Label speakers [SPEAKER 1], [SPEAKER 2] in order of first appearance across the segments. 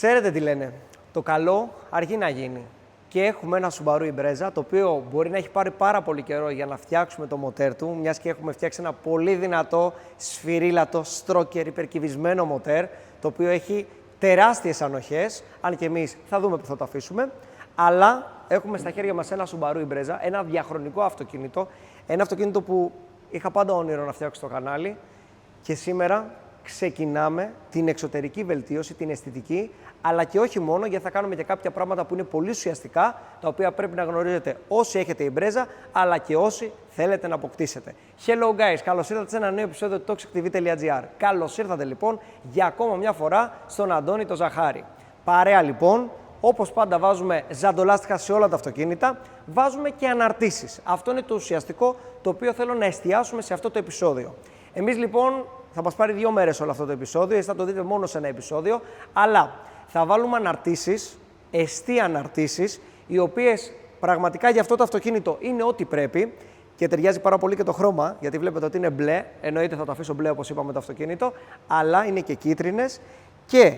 [SPEAKER 1] Ξέρετε τι λένε, το καλό αργεί να γίνει. Και έχουμε ένα Subaru Impreza, το οποίο μπορεί να έχει πάρει πάρα πολύ καιρό για να φτιάξουμε το μοτέρ του, μιας και έχουμε φτιάξει ένα πολύ δυνατό, σφυρίλατο, στρόκερ, υπερκυβισμένο μοτέρ, το οποίο έχει τεράστιες ανοχές, αν και εμείς θα δούμε που θα το αφήσουμε. Αλλά έχουμε στα χέρια μας ένα Subaru Impreza, ένα διαχρονικό αυτοκίνητο, ένα αυτοκίνητο που είχα πάντα όνειρο να φτιάξω στο κανάλι και σήμερα ξεκινάμε την εξωτερική βελτίωση, την αισθητική, αλλά και όχι μόνο, γιατί θα κάνουμε και κάποια πράγματα που είναι πολύ ουσιαστικά, τα οποία πρέπει να γνωρίζετε όσοι έχετε Impreza, αλλά και όσοι θέλετε να αποκτήσετε. Hello guys, καλώς ήρθατε σε ένα νέο επεισόδιο του toxictv.gr. Καλώς ήρθατε λοιπόν για ακόμα μια φορά στον Αντώνη το Ζαχάρη. Παρέα λοιπόν, όπως πάντα βάζουμε ζαντολάστιχα σε όλα τα αυτοκίνητα, βάζουμε και αναρτήσεις. Αυτό είναι το ουσιαστικό το οποίο θέλω να εστιάσουμε σε αυτό το επεισόδιο. Εμείς λοιπόν θα μας πάρει 2 μέρες όλο αυτό το επεισόδιο, εσείς θα το δείτε μόνο σε ένα επεισόδιο, αλλά θα βάλουμε αναρτήσεις, εστί αναρτήσεις, οι οποίες πραγματικά για αυτό το αυτοκίνητο είναι ό,τι πρέπει και ταιριάζει πάρα πολύ και το χρώμα, γιατί βλέπετε ότι είναι μπλε, εννοείται θα το αφήσω μπλε όπως είπαμε το αυτοκίνητο, αλλά είναι και κίτρινες και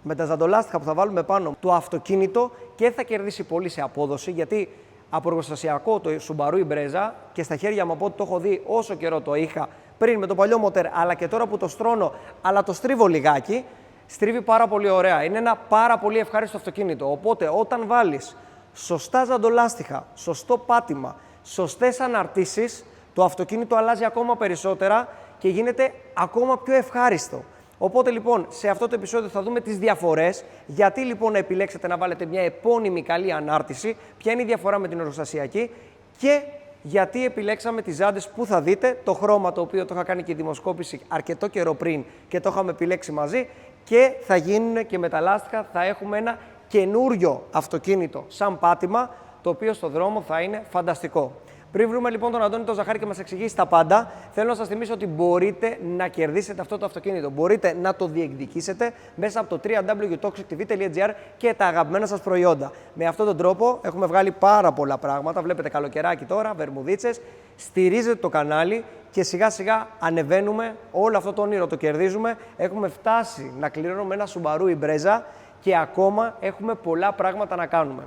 [SPEAKER 1] με τα ζαντολάστιχα που θα βάλουμε πάνω το αυτοκίνητο και θα κερδίσει πολύ σε απόδοση, γιατί από εργοστασιακό το Subaru Impreza και στα χέρια μου από ό,τι το έχω δει όσο καιρό το είχα πριν με το παλιό μοτέρ, αλλά και τώρα που το στρώνω, αλλά το στρίβω λιγάκι, στρίβει πάρα πολύ ωραία. Είναι ένα πάρα πολύ ευχάριστο αυτοκίνητο. Οπότε όταν βάλεις σωστά ζαντολάστιχα, σωστό πάτημα, σωστές αναρτήσεις, το αυτοκίνητο αλλάζει ακόμα περισσότερα και γίνεται ακόμα πιο ευχάριστο. Οπότε λοιπόν σε αυτό το επεισόδιο θα δούμε τις διαφορές, γιατί λοιπόν να επιλέξετε να βάλετε μια επώνυμη καλή ανάρτηση, ποια είναι η διαφορά με την εργοστασιακή και γιατί επιλέξαμε τις ζάντες που θα δείτε, το χρώμα το οποίο το είχα κάνει και η δημοσκόπηση αρκετό καιρό πριν και το είχαμε επιλέξει μαζί και θα γίνουν και με τα λάστιχα, θα έχουμε ένα καινούριο αυτοκίνητο σαν πάτημα, το οποίο στο δρόμο θα είναι φανταστικό. Πριν βρούμε λοιπόν τον Αντώνη τον Ζαχάρη και μας εξηγήσει τα πάντα, θέλω να σας θυμίσω ότι μπορείτε να κερδίσετε αυτό το αυτοκίνητο. Μπορείτε να το διεκδικήσετε μέσα από το www.toxictv.gr και τα αγαπημένα σας προϊόντα. Με αυτόν τον τρόπο έχουμε βγάλει πάρα πολλά πράγματα. Βλέπετε καλοκαιράκι τώρα, βερμουδίτσες. Στηρίζετε το κανάλι και σιγά σιγά ανεβαίνουμε. Όλο αυτό το όνειρο το κερδίζουμε. Έχουμε φτάσει να κληρώνουμε ένα Subaru Impreza και ακόμα έχουμε πολλά πράγματα να κάνουμε.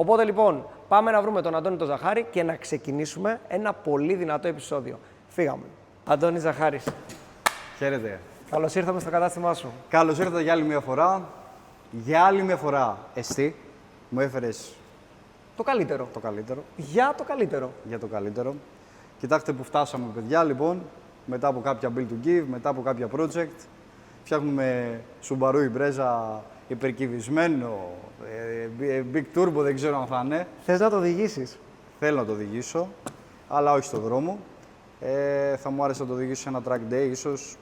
[SPEAKER 1] Οπότε λοιπόν, πάμε να βρούμε τον Αντώνη τον Ζαχάρη και να ξεκινήσουμε ένα πολύ δυνατό επεισόδιο. Φύγαμε. Αντώνη Ζαχάρης.
[SPEAKER 2] Χαίρετε.
[SPEAKER 1] Καλώς ήρθαμε στο κατάστημά σου.
[SPEAKER 2] Καλώς ήρθατε για άλλη μια φορά. Για άλλη μια φορά, εσύ μου έφερες
[SPEAKER 1] Το καλύτερο.
[SPEAKER 2] το καλύτερο.
[SPEAKER 1] Για το καλύτερο.
[SPEAKER 2] Για το καλύτερο. Κοιτάξτε που φτάσαμε, παιδιά, λοιπόν. Μετά από κάποια build to give, μετά από κάποια project. Φτιάχνουμε Subaru Impreza υπερκυβισμένο, big turbo, δεν ξέρω αν θα είναι.
[SPEAKER 1] Θες να το οδηγήσεις?
[SPEAKER 2] Θέλω να το οδηγήσω, αλλά όχι στο δρόμο. Θα μου άρεσε να το οδηγήσω σε ένα track day, ίσως,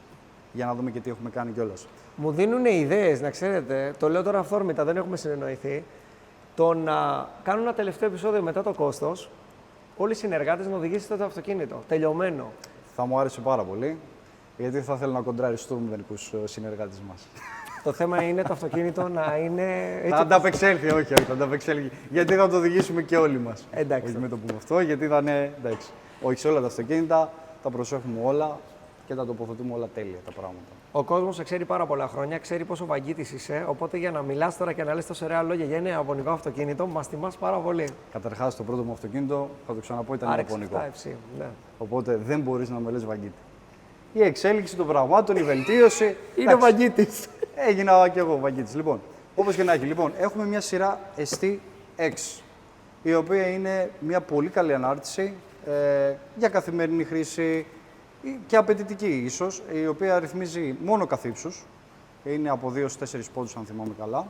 [SPEAKER 2] για να δούμε και τι έχουμε κάνει κιόλας.
[SPEAKER 1] Μου δίνουν ιδέες, να ξέρετε, το λέω τώρα αυθόρμητα, δεν έχουμε συνεννοηθεί, το να κάνω ένα τελευταίο επεισόδιο μετά το κόστος, όλοι οι συνεργάτες να οδηγήσετε το αυτοκίνητο, τελειωμένο.
[SPEAKER 2] Θα μου άρεσε πάρα πολύ, γιατί θα θέλω να κοντραριστούμε μερικούς συνεργάτες μας.
[SPEAKER 1] Το θέμα είναι το αυτοκίνητο να είναι.
[SPEAKER 2] Θα ανταπεξέλθει, όχι, θα ανταπεξέλθει. Γιατί θα το οδηγήσουμε και όλοι μας.
[SPEAKER 1] Εντάξει.
[SPEAKER 2] Όχι με το πούμε αυτό, γιατί θα είναι. Εντάξει. Όχι σε όλα τα αυτοκίνητα, τα προσέχουμε όλα και τα τοποθετούμε όλα τέλεια τα πράγματα.
[SPEAKER 1] Ο κόσμος σε ξέρει πάρα πολλά χρόνια, ξέρει πόσο βαγγίτης είσαι. Οπότε για να μιλάς τώρα και να λες τόσο ωραία λόγια για ένα ιαπωνικό αυτοκίνητο, μας τιμάς πάρα πολύ.
[SPEAKER 2] Καταρχάς, το πρώτο μου αυτοκίνητο, θα το ξαναπώ, ήταν ιαπωνικό.
[SPEAKER 1] Ναι.
[SPEAKER 2] Οπότε δεν μπορείς να με λες βαγγίτη. Η εξέλιξη των πραγμάτων, η βελτίωση.
[SPEAKER 1] Είναι βαγγίτης.
[SPEAKER 2] Έγινα και εγώ βαγγίτης. Λοιπόν, όπως και να έχει, λοιπόν, έχουμε μια σειρά ST-X, η οποία είναι μια πολύ καλή ανάρτηση για καθημερινή χρήση και απαιτητική ίσως, η οποία ρυθμίζει μόνο καθ' ύψους. Είναι από 2 στους 4 πόντους, αν θυμάμαι καλά.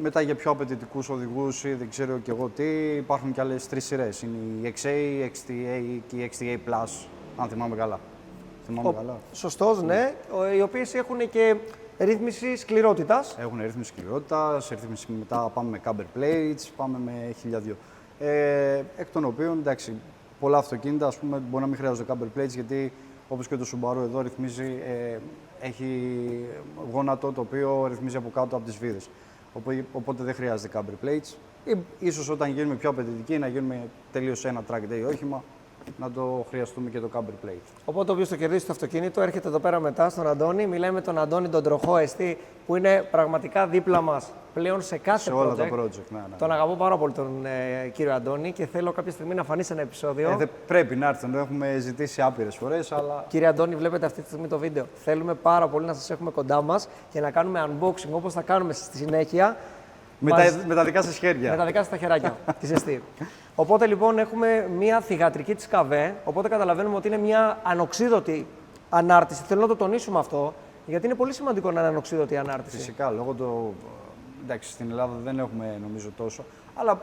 [SPEAKER 2] Μετά για πιο απαιτητικούς οδηγούς ή δεν ξέρω κι εγώ τι, υπάρχουν και άλλες 3 σειρές. Είναι η XA, η XTA και η XTA Plus, αν θυμάμαι καλά.
[SPEAKER 1] Σωστός, ναι. Οι οποίες έχουν και ρύθμιση σκληρότητας.
[SPEAKER 2] Έχουν ρύθμιση σκληρότητας, ρύθμιση μετά πάμε με camber plates, πάμε με 1002. Εκ των οποίων, εντάξει, πολλά αυτοκίνητα ας πούμε, μπορεί να μην χρειάζονται camber plates, γιατί όπως και το Subaru εδώ ρυθμίζει, έχει γόνατο το οποίο ρυθμίζει από κάτω από τις βίδες. Οπότε δεν χρειάζεται camber plates. Ίσως όταν γίνουμε πιο απαιτητικοί να γίνουμε τελείως ένα track day όχημα, να το χρειαστούμε και το camber plate.
[SPEAKER 1] Οπότε, όποιος το κερδίσει το αυτοκίνητο, έρχεται εδώ πέρα μετά στον Αντώνη. Μιλάει με τον Αντώνη, τον τροχό εστί, που είναι πραγματικά δίπλα μας πλέον σε κάθε
[SPEAKER 2] Σε όλα τα project. Ναι.
[SPEAKER 1] Τον αγαπώ πάρα πολύ τον κύριο Αντώνη και θέλω κάποια στιγμή να φανεί σε ένα επεισόδιο.
[SPEAKER 2] Πρέπει να έρθει, το έχουμε ζητήσει άπειρες φορές, αλλά.
[SPEAKER 1] Κύριε Αντώνη, βλέπετε αυτή τη στιγμή το βίντεο. Θέλουμε πάρα πολύ να σας έχουμε κοντά μας και να κάνουμε unboxing όπως θα κάνουμε στη συνέχεια.
[SPEAKER 2] Με τα δικά σας χέρια.
[SPEAKER 1] Με τα δικά σας τα χεράκια, τη ζεστή. Οπότε λοιπόν έχουμε μια θυγατρική της ΚΑΒΕ, οπότε καταλαβαίνουμε ότι είναι μια ανοξίδωτη ανάρτηση. Θέλω να το τονίσουμε αυτό, γιατί είναι πολύ σημαντικό να είναι ανοξίδωτη η ανάρτηση.
[SPEAKER 2] Φυσικά, εντάξει, στην Ελλάδα δεν έχουμε νομίζω τόσο, αλλά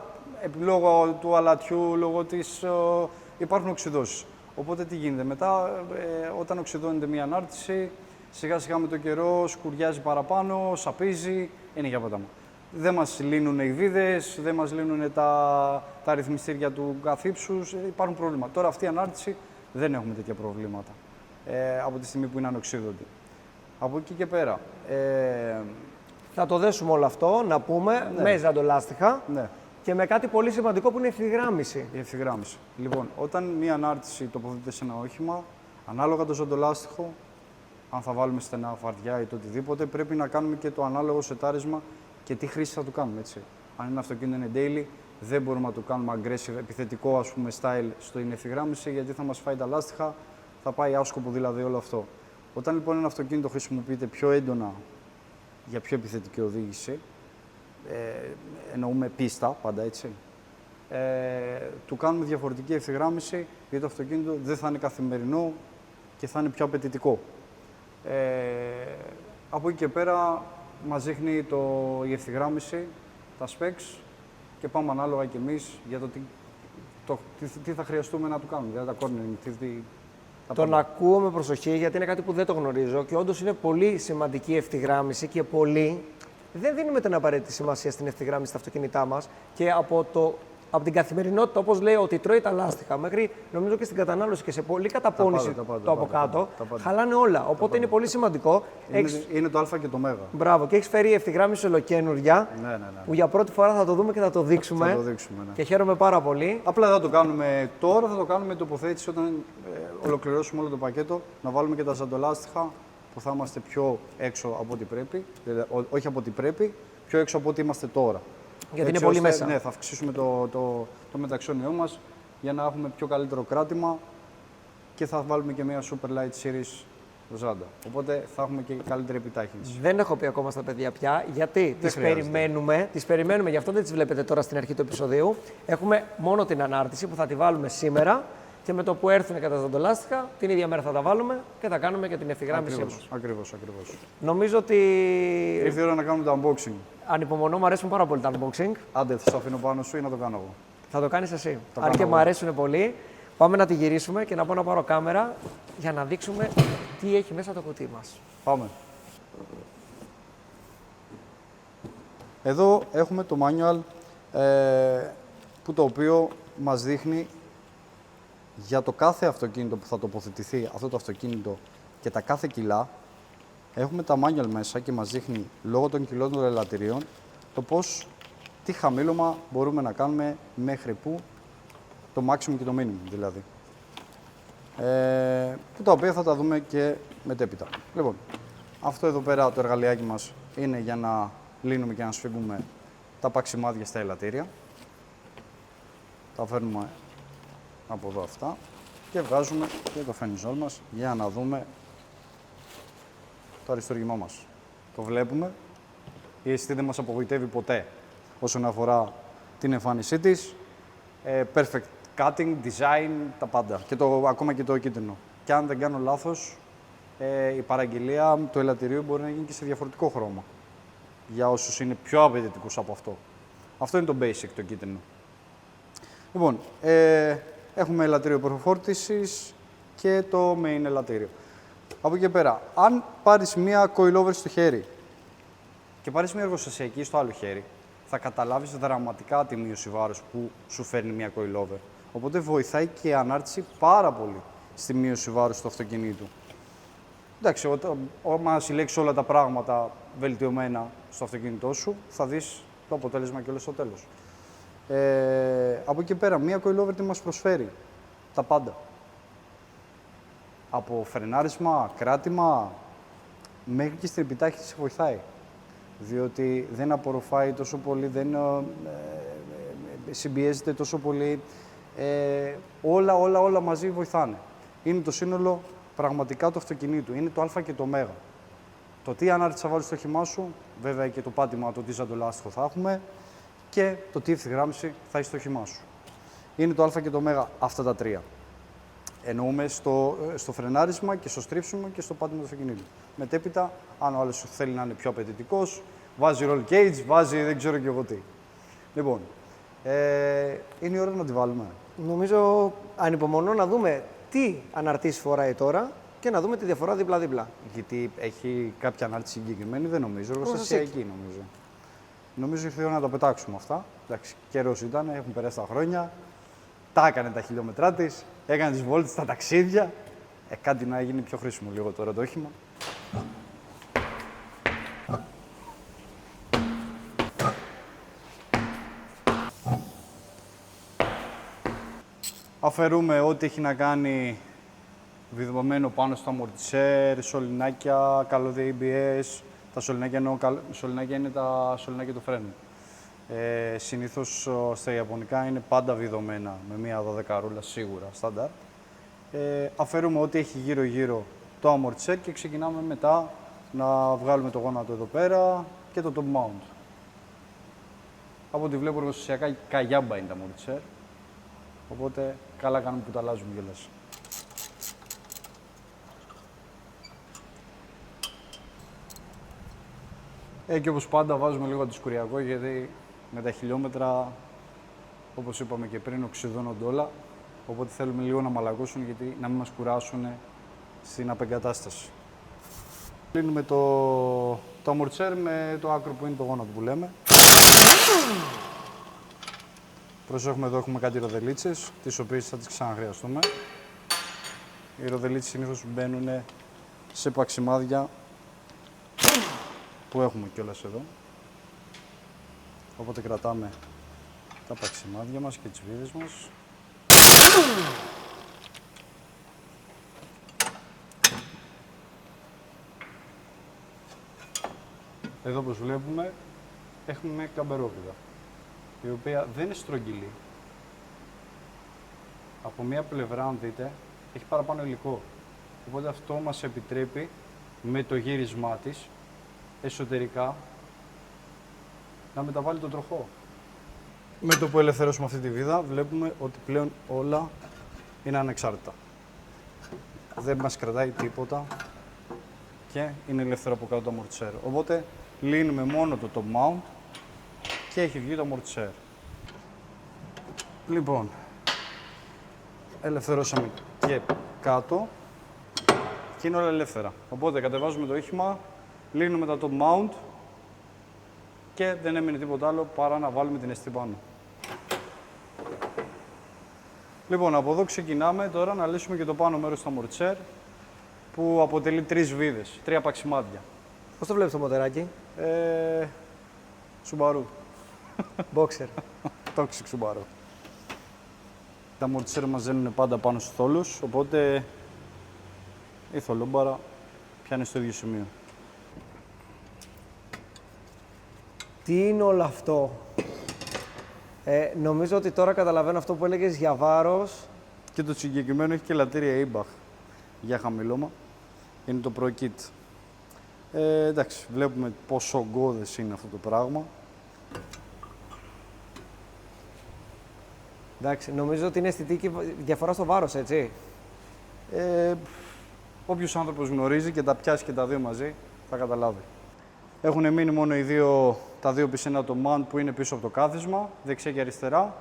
[SPEAKER 2] λόγω του αλατιού, λόγω της, υπάρχουν οξυδώσεις. Οπότε τι γίνεται, μετά όταν οξυδώνεται μια ανάρτηση, σιγά σιγά με τον καιρό σκουριάζει παραπάνω, σαπίζει, είναι για ποτάμο. Δεν μας λύνουν οι βίδες, δεν μας λύνουν τα ρυθμιστήρια του καθύψους, υπάρχουν προβλήματα. Τώρα αυτή η ανάρτηση δεν έχουμε τέτοια προβλήματα από τη στιγμή που είναι ανοξίδωτη. Από εκεί και πέρα.
[SPEAKER 1] Θα το δέσουμε όλο αυτό, να πούμε, με ζαντολάστιχα
[SPEAKER 2] Ναι.
[SPEAKER 1] και με κάτι πολύ σημαντικό που είναι η ευθυγράμμιση.
[SPEAKER 2] Η ευθυγράμμιση. Λοιπόν, όταν μία ανάρτηση τοποθετείται σε ένα όχημα, ανάλογα το ζαντολάστιχο, αν θα βάλουμε στενά φαρδιά ή το οτιδήποτε, πρέπει να κάνουμε και το ανάλογο σετάρισμα και τι χρήση θα του κάνουμε. Έτσι. Αν ένα αυτοκίνητο είναι daily, δεν μπορούμε να του κάνουμε aggressive, επιθετικό ας πούμε, style στην ευθυγράμμιση, γιατί θα μας φάει τα λάστιχα, θα πάει άσκοπο δηλαδή όλο αυτό. Όταν λοιπόν ένα αυτοκίνητο χρησιμοποιείται πιο έντονα για πιο επιθετική οδήγηση, εννοούμε πίστα πάντα έτσι, του κάνουμε διαφορετική ευθυγράμμιση, γιατί το αυτοκίνητο δεν θα είναι καθημερινό και θα είναι πιο απαιτητικό. Από εκεί και πέρα μας δείχνει η ευθυγράμμιση, τα specs και πάμε ανάλογα κι εμείς για τι θα χρειαστούμε να του κάνουμε, δηλαδή τα cornering,
[SPEAKER 1] Τον ακούω με προσοχή γιατί είναι κάτι που δεν το γνωρίζω και όντως είναι πολύ σημαντική η ευθυγράμμιση και πολύ δεν δίνουμε την απαραίτητη σημασία στην ευθυγράμμιση στα αυτοκίνητά μας και από την καθημερινότητα, όπως λέει, ότι τρώει τα λάστιχα μέχρι νομίζω και στην κατανάλωση και σε πολύ καταπώνηση το από κάτω, χαλάνε όλα. Οπότε είναι πολύ σημαντικό.
[SPEAKER 2] Είναι το Α και το Μέγα.
[SPEAKER 1] Μπράβο, και έχει φέρει ευθυγράμμιση ολοκένουργια που για πρώτη φορά θα το δούμε και θα το δείξουμε.
[SPEAKER 2] Θα το δείξουμε, ναι.
[SPEAKER 1] Και χαίρομαι πάρα πολύ.
[SPEAKER 2] Απλά δεν θα το κάνουμε τώρα, θα το κάνουμε τοποθέτηση όταν ολοκληρώσουμε όλο το πακέτο. Να βάλουμε και τα ζαντολάστιχα που θα είμαστε πιο έξω από ό,τι πρέπει. Δηλαδή, όχι από ό,τι πρέπει, πιο έξω από ό,τι είμαστε τώρα.
[SPEAKER 1] Γιατί είναι πολύ μέσα.
[SPEAKER 2] Ναι, θα αυξήσουμε το μεταξώνιό μας για να έχουμε πιο καλύτερο κράτημα και θα βάλουμε και μια Super Light Series ζάντα. Οπότε θα έχουμε και καλύτερη επιτάχυνση.
[SPEAKER 1] Δεν έχω πει ακόμα στα παιδιά πια, γιατί τις περιμένουμε, γι' αυτό δεν τις βλέπετε τώρα στην αρχή του επεισοδίου. Έχουμε μόνο την ανάρτηση που θα τη βάλουμε σήμερα και με το που έρθουν και τα ζαντολάστιχα, την ίδια μέρα θα τα βάλουμε και θα κάνουμε και την ευθυγράμμιση μας.
[SPEAKER 2] Ακριβώς.
[SPEAKER 1] Νομίζω ότι.
[SPEAKER 2] Ήρθε η ώρα να κάνουμε το unboxing.
[SPEAKER 1] Ανυπομονώ, μου αρέσουν πάρα πολύ τα unboxing.
[SPEAKER 2] Άντε, θα το αφήνω πάνω σου ή να το κάνω εγώ.
[SPEAKER 1] Θα το κάνεις εσύ. Αν και μου αρέσουν πολύ, πάμε να τη γυρίσουμε και να πω να πάρω κάμερα για να δείξουμε τι έχει μέσα το κουτί μας.
[SPEAKER 2] Πάμε. Εδώ έχουμε το manual που το οποίο μας δείχνει για το κάθε αυτοκίνητο που θα τοποθετηθεί αυτό το αυτοκίνητο και τα κάθε κιλά. Έχουμε τα manual μέσα και μας δείχνει λόγω των κιλών των ελαττηρίων το τι χαμήλωμα μπορούμε να κάνουμε μέχρι που, το maximum και το minimum δηλαδή. Που τα οποία θα τα δούμε και μετέπειτα. Λοιπόν, αυτό εδώ πέρα το εργαλειάκι μας είναι για να λύνουμε και να σφίγγουμε τα παξιμάδια στα ελαττήρια. Τα φέρνουμε από εδώ αυτά και βγάζουμε και το φενιζόλ μας για να δούμε το αριστούργημά μας. Το βλέπουμε. Η αισθή δεν μας απογοητεύει ποτέ όσον αφορά την εμφάνισή της. Perfect cutting, design, τα πάντα. Και ακόμα και το κίτρινο. Και αν δεν κάνω λάθος, η παραγγελία του ελαττηρίου μπορεί να γίνει και σε διαφορετικό χρώμα. Για όσους είναι πιο απαιτητικούς από αυτό. Αυτό είναι το basic, το κίτρινο. Λοιπόν, έχουμε ελαττήριο προφόρτισης και το main ελαττήριο. Από εκεί και πέρα, αν πάρεις μία coilover στο χέρι και πάρεις μία εργοστασιακή στο άλλο χέρι, θα καταλάβεις δραματικά τη μείωση βάρους που σου φέρνει μία coilover. Οπότε βοηθάει και η ανάρτηση πάρα πολύ στη μείωση βάρους του αυτοκινήτου. Εντάξει, όταν συλλέξεις όλα τα πράγματα βελτιωμένα στο αυτοκίνητό σου, θα δεις το αποτέλεσμα και όλο στο τέλος. Από εκεί πέρα, μία coilover τι μας προσφέρει. τα πάντα. Από φρενάρισμα, κράτημα, μέχρι και στην επιτάχυνση σε βοηθάει. Διότι δεν απορροφάει τόσο πολύ, δεν συμπιέζεται τόσο πολύ. Όλα μαζί βοηθάνε. Είναι το σύνολο πραγματικά του αυτοκινήτου. Είναι το α και το ω. Το τι ανάρτηση θα βάλεις στο όχημά σου, βέβαια και το πάτημα, το τι ζαντολάστιχο θα έχουμε και το τι ευθυγράμμιση θα έχει στο όχημά σου. Είναι το α και το ω αυτά τα τρία. Εννοούμε στο φρενάρισμα και στο στρίψιμο και στο πάτημα του αυτοκινήτου. Μετέπειτα, αν ο άλλος θέλει να είναι πιο απαιτητικός, βάζει roll cage, βάζει δεν ξέρω και εγώ τι. Λοιπόν, είναι η ώρα να τη βάλουμε.
[SPEAKER 1] Νομίζω ανυπομονώ να δούμε τι αναρτήσεις φοράει τώρα και να δούμε τη διαφορά δίπλα-δίπλα.
[SPEAKER 2] Γιατί έχει κάποια ανάρτηση συγκεκριμένη, δεν νομίζω. Εργοστασιακή νομίζω. Νομίζω ήρθε η ώρα να τα πετάξουμε αυτά. Εντάξει, καιρός ήταν, έχουν περάσει τα χρόνια. Τα έκανε τα χιλιόμετρά της, έκανε τις βόλτες, τα ταξίδια. Κάτι να γίνει πιο χρήσιμο λίγο τώρα το όχημα. Αφαιρούμε ό,τι έχει να κάνει βιδωμένο πάνω στο αμορτισέρ, σωληνάκια, καλώδια ABS. Τα σωληνάκια εννοώ, σωληνάκια είναι τα σωληνάκια του φρένου. Συνήθως στα ιαπωνικά είναι πάντα βιδωμένα με μία 12 σίγουρα, στάνταρ. Αφαιρούμε ό,τι έχει γύρω-γύρω το αμορτισέρ και ξεκινάμε μετά να βγάλουμε το γόνατο εδώ πέρα και το top mount. Από ό,τι βλέπω εργοστασιακά καγιάμπα είναι τα αμορτισέρ, οπότε καλά κάνουμε που τα αλλάζουμε κιόλας. Και όπως πάντα βάζουμε λίγο αντισκουριακό γιατί με τα χιλιόμετρα, όπως είπαμε και πριν, οξυδώνονται όλα. Οπότε θέλουμε λίγο να μαλακώσουν γιατί να μην μας κουράσουν στην απεγκατάσταση. Κλείνουμε το αμορτισέρ με το άκρο που είναι το γόνατο που λέμε. Προσέχουμε, εδώ έχουμε κάτι ροδελίτσες, τις οποίες θα τις ξαναχρειαστούμε. Οι ροδελίτσες συνήθως μπαίνουν σε παξιμάδια που έχουμε κιόλας εδώ. Οπότε κρατάμε τα παξιμάδια μας και τις βίδες μας. Εδώ όπως βλέπουμε έχουμε μια καμπερόπιδα, η οποία δεν είναι στρογγυλή. Από μία πλευρά, αν δείτε, έχει παραπάνω υλικό. Οπότε αυτό μας επιτρέπει με το γύρισμά της εσωτερικά να μεταβάλει τον τροχό. Με το που ελευθερώσουμε αυτή τη βίδα, βλέπουμε ότι πλέον όλα είναι ανεξάρτητα. Δεν μας κρατάει τίποτα και είναι ελεύθερο από κάτω το αμορτισέρ. Οπότε λύνουμε μόνο το top mount και έχει βγει το αμορτισέρ. Λοιπόν, ελευθερώσαμε και κάτω και είναι όλα ελεύθερα. Οπότε κατεβάζουμε το όχημα, λύνουμε τα top mount και δεν έμεινε τίποτα άλλο παρά να βάλουμε την αιστή πάνω. Λοιπόν, από εδώ ξεκινάμε τώρα να λύσουμε και το πάνω μέρος του αμορτισέρ που αποτελεί 3 βίδες, 3 παξιμάδια.
[SPEAKER 1] Πώς το βλέπεις το μοτεράκι?
[SPEAKER 2] Subaru.
[SPEAKER 1] Boxer.
[SPEAKER 2] Toxic Subaru. Τα αμορτισέρ μας δένουν πάντα πάνω στους θόλους, οπότε η θολόμπαρα πιάνει στο ίδιο σημείο.
[SPEAKER 1] Τι είναι όλο αυτό? Νομίζω ότι τώρα καταλαβαίνω αυτό που έλεγες για βάρος.
[SPEAKER 2] Και το συγκεκριμένο έχει και λατήρια Eibach για χαμηλώμα. Είναι το Pro Kit. Εντάξει, βλέπουμε πόσο ογκώδες είναι αυτό το πράγμα.
[SPEAKER 1] Εντάξει, νομίζω ότι είναι αισθητική διαφορά στο βάρος, έτσι.
[SPEAKER 2] Όποιος άνθρωπος γνωρίζει και τα πιάσει και τα δύο μαζί, θα καταλάβει. Έχουν μείνει μόνο τα δύο πισινά το mount που είναι πίσω από το κάθισμα, δεξιά και αριστερά.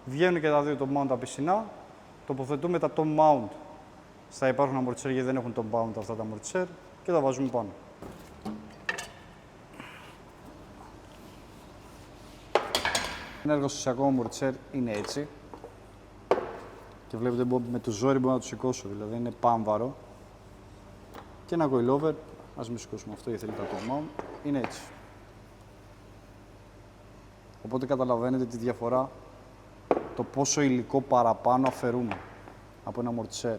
[SPEAKER 2] Βγαίνουν και τα δύο το mount τα πισινά. Τοποθετούμε τα top mount στα υπάρχον αμορτισέρ γιατί δεν έχουν top mount αυτά τα αμορτισέρ και τα βάζουμε πάνω. Ένα εργοστασιακό αμορτισέρ είναι έτσι. Και βλέπετε με το ζόρι μπορώ να το σηκώσω, δηλαδή είναι πάμβαρο. Και ένα coilover, ας μην σηκώσουμε αυτό γιατί θέλει τα top mount, είναι έτσι. Οπότε καταλαβαίνετε τη διαφορά, το πόσο υλικό παραπάνω αφαιρούμε. από ένα αμορτισέρ.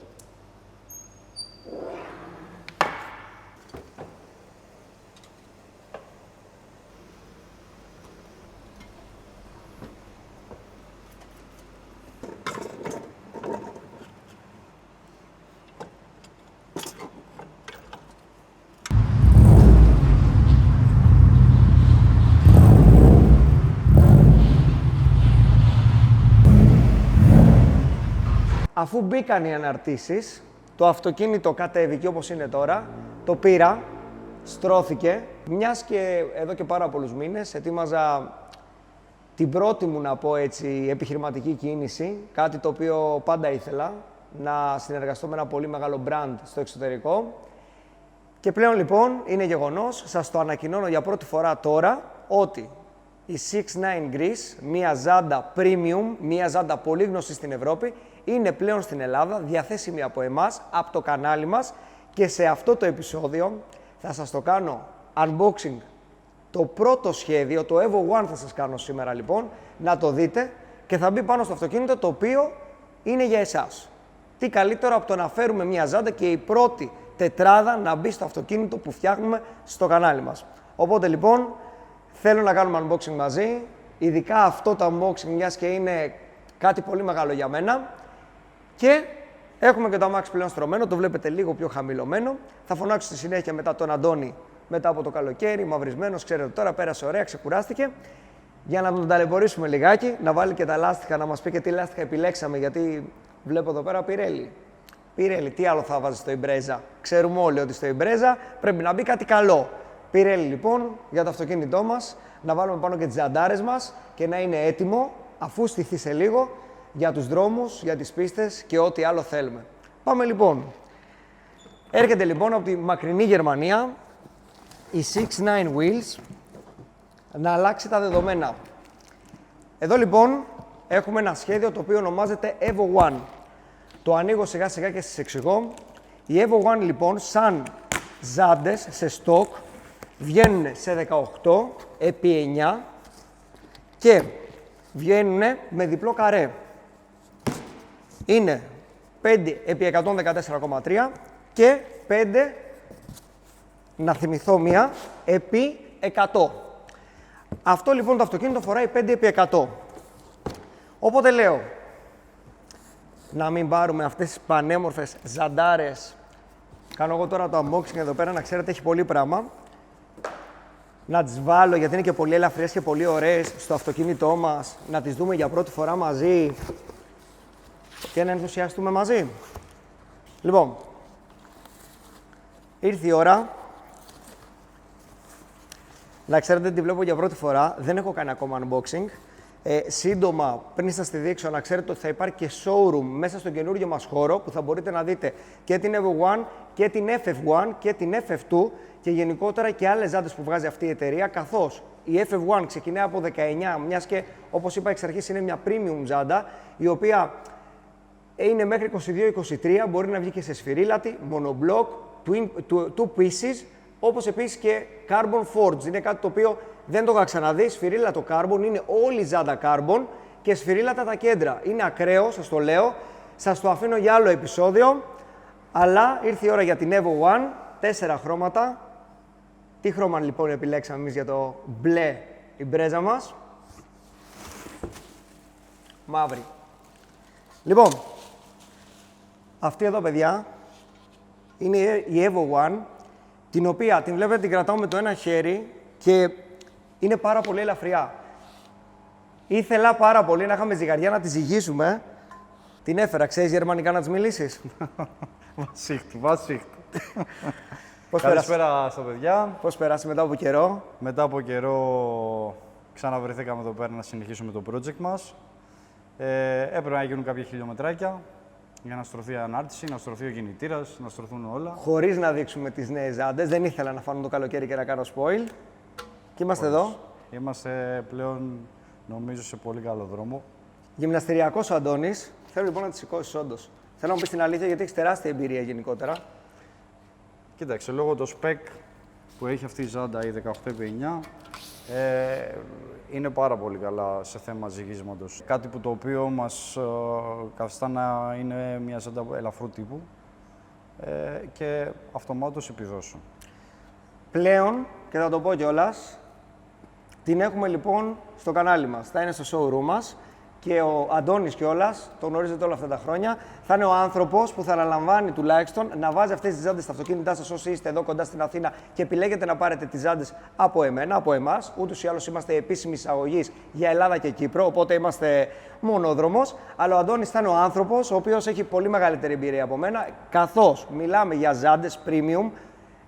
[SPEAKER 1] Αφού μπήκαν οι αναρτήσεις, το αυτοκίνητο κατέβηκε όπως είναι τώρα, το πήρα, στρώθηκε, μιας και εδώ και πάρα πολλούς μήνες ετοίμαζα την πρώτη μου, να πω έτσι, επιχειρηματική κίνηση, κάτι το οποίο πάντα ήθελα, να συνεργαστώ με ένα πολύ μεγάλο brand στο εξωτερικό. Και πλέον λοιπόν είναι γεγονός, σας το ανακοινώνω για πρώτη φορά τώρα, ότι η 69 Greece, μια Zanda premium, μια Zanda πολύ γνωστή στην Ευρώπη, είναι πλέον στην Ελλάδα, διαθέσιμη από εμάς, από το κανάλι μας, και σε αυτό το επεισόδιο θα σας το κάνω unboxing. Το πρώτο σχέδιο, το Evo One θα σας κάνω σήμερα λοιπόν, να το δείτε και θα μπει πάνω στο αυτοκίνητο το οποίο είναι για εσάς. Τι καλύτερο από το να φέρουμε μια Zanda και η πρώτη τετράδα να μπει στο αυτοκίνητο που φτιάχνουμε στο κανάλι μας. Οπότε λοιπόν θέλω να κάνουμε unboxing μαζί, ειδικά αυτό το unboxing μιας και είναι κάτι πολύ μεγάλο για μένα. Και έχουμε και το αμάξι πλέον στρωμένο, το βλέπετε λίγο πιο χαμηλωμένο. Θα φωνάξω στη συνέχεια μετά τον Αντώνη, μετά από το καλοκαίρι, μαυρισμένος, ξέρετε τώρα, πέρασε ωραία, ξεκουράστηκε. Για να τον ταλαιπωρήσουμε λιγάκι, να βάλει και τα λάστιχα, να μας πει και τι λάστιχα επιλέξαμε, γιατί βλέπω εδώ πέρα Pirelli. Pirelli, τι άλλο θα βάζει στο Impreza? Ξέρουμε όλοι ότι στο Impreza πρέπει να μπει κάτι καλό. Pirelli λοιπόν, για το αυτοκίνητό μας, να βάλουμε πάνω και τις ζαντάρες μας και να είναι έτοιμο, αφού στηθεί σε λίγο, για τους δρόμους, για τις πίστες και ό,τι άλλο θέλουμε. Πάμε λοιπόν. Έρχεται λοιπόν από τη μακρινή Γερμανία η 69 Wheels να αλλάξει τα δεδομένα. Εδώ λοιπόν έχουμε ένα σχέδιο το οποίο ονομάζεται Evo One. Το ανοίγω σιγά σιγά και σας εξηγώ. Οι Evo One λοιπόν σαν ζάντες σε στόκ βγαίνουν σε 18 επί 9 και βγαίνουν με διπλό καρέ. Είναι 5 επί 114,3 και 5, να θυμηθώ μία, επί 100. Αυτό λοιπόν το αυτοκίνητο φοράει 5 επί 100. Οπότε λέω, να μην πάρουμε αυτές τις πανέμορφες ζαντάρες. Κάνω εγώ τώρα το unboxing εδώ πέρα, να ξέρετε έχει πολύ πράγμα. Να τις βάλω γιατί είναι και πολύ ελαφριές και πολύ ωραίες στο αυτοκίνητό μας. Να τις δούμε για πρώτη φορά μαζί και να ενθουσιαστούμε μαζί. Λοιπόν, ήρθε η ώρα. Να ξέρετε ότι τη βλέπω για πρώτη φορά. Δεν έχω κάνει ακόμα unboxing. Σύντομα, πριν σας τη δείξω, να ξέρετε ότι θα υπάρχει και showroom μέσα στον καινούριο μας χώρο που θα μπορείτε να δείτε και την Evo One και την FF1 και την FF2 και γενικότερα και άλλες ζάντες που βγάζει αυτή η εταιρεία, καθώς η FF1 ξεκινάει από 19, μιας και όπως είπα εξ αρχής είναι μια premium ζάντα, η οποία είναι μέχρι 22-23, μπορεί να βγει και σε σφυρίλατη, monoblock, two pieces, όπως επίσης και carbon forged. Είναι κάτι το οποίο δεν το είχα ξαναδεί, σφυρίλατο carbon, είναι όλη ζάντα carbon και σφυρίλατα τα κέντρα. Είναι ακραίο, σας το λέω, σας το αφήνω για άλλο επεισόδιο, αλλά ήρθε η ώρα για την Evo One, 4 χρώματα. Τι χρώμα λοιπόν επιλέξαμε εμείς για το μπλε η μπρέζα μας? Μαύρη. Λοιπόν, αυτή εδώ παιδιά είναι η Evo One, την οποία την βλέπετε την κρατάω με το ένα χέρι και είναι πάρα πολύ ελαφριά. Ήθελα πάρα πολύ να είχαμε ζυγαριά να τη ζυγίσουμε. Την έφερα, ξέρεις γερμανικά να της μιλήσεις?
[SPEAKER 2] Βασίχτου. Καλησπέρα στα παιδιά.
[SPEAKER 1] Πώς περάσει μετά από καιρό?
[SPEAKER 2] Μετά από καιρό ξαναβρεθήκαμε εδώ πέρα να συνεχίσουμε το project μας. Έπρεπε να γίνουν κάποια χιλιομετράκια για να στρωθεί η ανάρτηση, να στρωθεί ο κινητήρας, να στρωθούν όλα.
[SPEAKER 1] Χωρίς να δείξουμε τις νέες ζάντες, δεν ήθελα να φάνω το καλοκαίρι και να κάνω spoil. Και είμαστε εδώ.
[SPEAKER 2] Είμαστε πλέον, νομίζω, σε πολύ καλό δρόμο.
[SPEAKER 1] Γυμναστηριακός ο Αντώνης. Θέλω λοιπόν να τη σηκώσεις όντως. Θέλω να μου πεις την αλήθεια γιατί έχεις τεράστια εμπειρία γενικότερα.
[SPEAKER 2] Κοίταξε, λόγω το spec που έχει αυτή η ζάντα, η 18x9, είναι πάρα πολύ καλά σε θέμα ζυγίσματος. Κάτι που το οποίο μας καθιστά να είναι μια ζάντα ελαφρού τύπου και αυτομάτως επιδόσεων.
[SPEAKER 1] Πλέον, και θα το πω κιόλας, την έχουμε λοιπόν στο κανάλι μας. Θα είναι στο showroom μας και ο Αντώνης κιόλας, το γνωρίζετε όλα αυτά τα χρόνια, θα είναι ο άνθρωπος που θα αναλαμβάνει τουλάχιστον να βάζει αυτές τις ζάντες στα αυτοκίνητά σας όσοι είστε εδώ κοντά στην Αθήνα και επιλέγετε να πάρετε τις ζάντες από εμένα, από εμάς. Ούτως ή άλλως είμαστε επίσημη εισαγωγής για Ελλάδα και Κύπρο, οπότε είμαστε μονόδρομος. Αλλά ο Αντώνης θα είναι ο άνθρωπος ο οποίος έχει πολύ μεγαλύτερη εμπειρία από μένα, καθώς μιλάμε για ζάντες premium,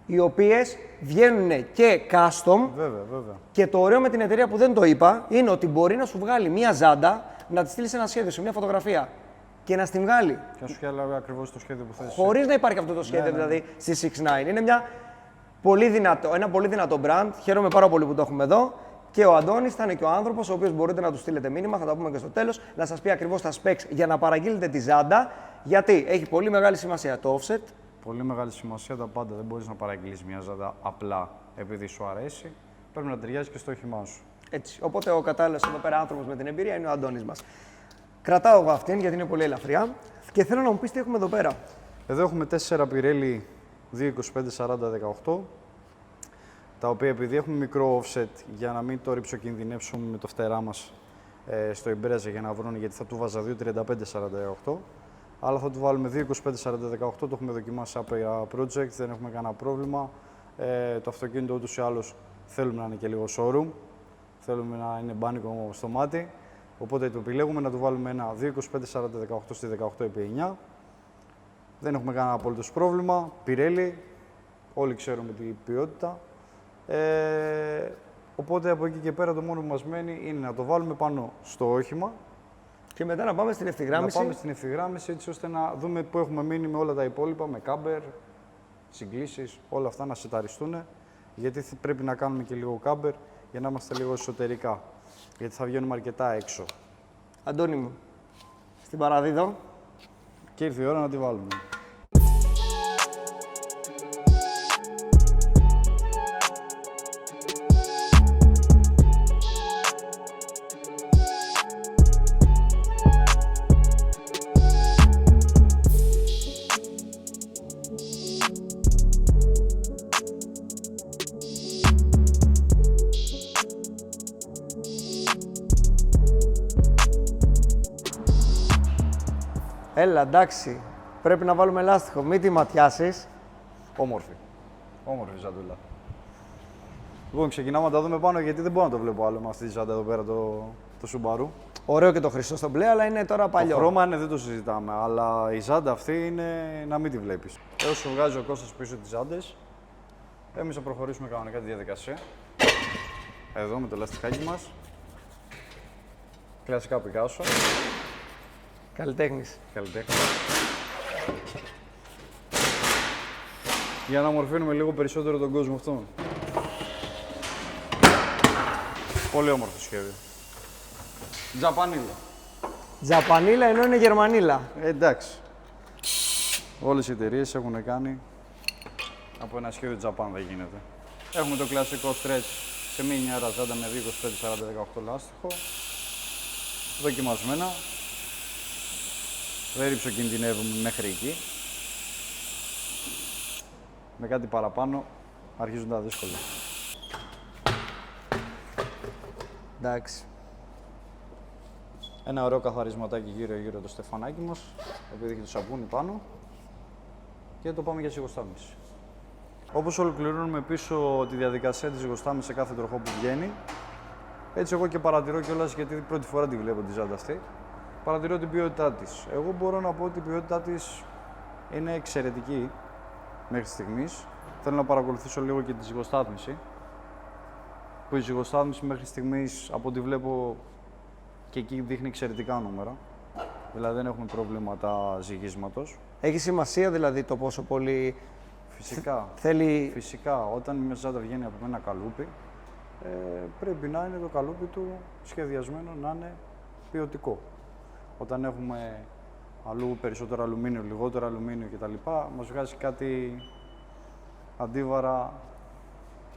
[SPEAKER 1] οι οποίες βγαίνουν και custom.
[SPEAKER 2] Βέβαια, βέβαια.
[SPEAKER 1] Και το ωραίο με την εταιρεία που δεν το είπα είναι ότι μπορεί να σου βγάλει μία ζάντα, να τη στείλει ένα σχέδιο σε μία φωτογραφία και να στην βγάλει.
[SPEAKER 2] Και να σου λέει ακριβώς το σχέδιο που θες.
[SPEAKER 1] Χωρίς να υπάρχει αυτό το σχέδιο δηλαδή στη 6ix9ine. Είναι ένα πολύ δυνατό brand. Χαίρομαι πάρα πολύ που το έχουμε εδώ. Και ο Αντώνης θα είναι και ο άνθρωπος ο οποίος μπορείτε να του στείλετε μήνυμα, θα τα πούμε και στο τέλος, να σας πει ακριβώς τα specs για να παραγγείλετε τη ζάντα. Γιατί έχει πολύ μεγάλη σημασία το offset.
[SPEAKER 2] Πολύ μεγάλη σημασία τα πάντα. Δεν μπορείς να παραγγείλεις μια ζάντα απλά επειδή σου αρέσει. Πρέπει να ταιριάζει και στο όχημά σου.
[SPEAKER 1] Έτσι. Οπότε ο κατάλληλος εδώ πέρα άνθρωπος με την εμπειρία είναι ο Αντώνης μας. Κρατάω εγώ αυτήν γιατί είναι πολύ ελαφριά και θέλω να μου πεις τι έχουμε εδώ πέρα.
[SPEAKER 2] Εδώ έχουμε 4 Pirelli 225-40-18, τα οποία επειδή έχουμε μικρό offset για να μην το ριψοκινδυνεύσουμε με το φτερά μας στο Impreza για να βρουν, γιατί θα του βάζα 235-40-18, αλλά θα του βάλουμε 225-40-18, το έχουμε δοκιμάσει από project, δεν έχουμε κανένα πρόβλημα. Το αυτοκίνητο ούτως ή άλλως θέλουμε να είναι και λίγο showroom, θέλουμε να είναι μπάνικο στο μάτι, οπότε το επιλέγουμε να του βάλουμε ένα 225-40-18 στη 18x9. Δεν έχουμε κανένα απολύτως πρόβλημα. Pirelli, όλοι ξέρουμε την ποιότητα. Οπότε από εκεί και πέρα το μόνο που μας μένει είναι να το βάλουμε πάνω στο όχημα.
[SPEAKER 1] Και μετά να πάμε στην ευθυγράμμιση.
[SPEAKER 2] Να πάμε στην ευθυγράμμιση έτσι ώστε να δούμε πού έχουμε μείνει με όλα τα υπόλοιπα, με κάμπερ, συγκλήσεις, όλα αυτά να σεταριστούν. Γιατί πρέπει να κάνουμε και λίγο κάμπερ για να είμαστε λίγο εσωτερικά. Γιατί θα βγαίνουμε αρκετά έξω.
[SPEAKER 1] Αντώνη μου, στην παραδίδω.
[SPEAKER 2] Και ήρθε η ώρα να τη βάλουμε.
[SPEAKER 1] Έλα, εντάξει. Πρέπει να βάλουμε λάστιχο. Μην τη ματιάσεις.
[SPEAKER 2] Όμορφη. Όμορφη ζαντούλα. Λοιπόν, ξεκινάμε να τα δούμε πάνω γιατί δεν μπορώ να το βλέπω άλλο με αυτή τη ζάντα εδώ πέρα το Subaru.
[SPEAKER 1] Ωραίο και το χρυσό στο μπλε, αλλά είναι τώρα παλιό.
[SPEAKER 2] Το χρώμα δεν το συζητάμε, αλλά η ζάντα αυτή είναι να μην τη βλέπεις. Εδώ σου βγάζει ο Κώστας πίσω τις ζάντες. Εμείς θα προχωρήσουμε κανονικά τη διαδικασία. Εδώ με το λαστιχάκι μας. Κλασικά Πικάσο.
[SPEAKER 1] Καλλιτέχνης.
[SPEAKER 2] Καλλιτέχνη. Για να ομορφύνουμε λίγο περισσότερο τον κόσμο αυτόν. Πολύ όμορφο σχέδιο. Τζαπανίλα.
[SPEAKER 1] Τζαπανίλα ενώ είναι Γερμανίλα.
[SPEAKER 2] Εντάξει. Όλες οι εταιρείες έχουν κάνει από ένα σχέδιο Japan, δεν γίνεται. Έχουμε το κλασικό stretch σε μία νιάρα ζάντα με 225-40-18 λάστιχο. Δοκιμασμένα. Δεν ριψοκινδυνεύουμε μέχρι εκεί. Με κάτι παραπάνω αρχίζουν τα δύσκολα.
[SPEAKER 1] Εντάξει.
[SPEAKER 2] Ένα ωραίο καθαρισματάκι γύρω-γύρω το στεφανάκι μας, επειδή έχει το σαπούνι πάνω. Και το πάμε για ζυγοστάμιση. Όπως ολοκληρώνουμε πίσω τη διαδικασία της ζυγοστάμισης σε κάθε τροχό που βγαίνει, έτσι εγώ και παρατηρώ κιόλας, γιατί πρώτη φορά τη βλέπω τη ζάντα αυτή, παρατηρώ την ποιότητά της. Εγώ μπορώ να πω ότι η ποιότητά της είναι εξαιρετική μέχρι στιγμής. Θέλω να παρακολουθήσω λίγο και τη ζυγοστάθμιση, που η ζυγοστάθμιση μέχρι στιγμής, από ό,τι βλέπω, και εκεί δείχνει εξαιρετικά νούμερα. Δηλαδή δεν έχουμε προβλήματα ζυγίσματος.
[SPEAKER 1] Έχει σημασία δηλαδή το πόσο πολύ
[SPEAKER 2] Φυσικά.
[SPEAKER 1] θέλει...
[SPEAKER 2] Φυσικά, όταν μια ζάντα βγαίνει από ένα καλούπι, πρέπει να είναι το καλούπι του σχεδιασμένο να είναι ποιοτικό. Όταν έχουμε αλλού περισσότερο αλουμίνιο, λιγότερο αλουμίνιο κτλ., μας βγάζει κάτι αντίβαρα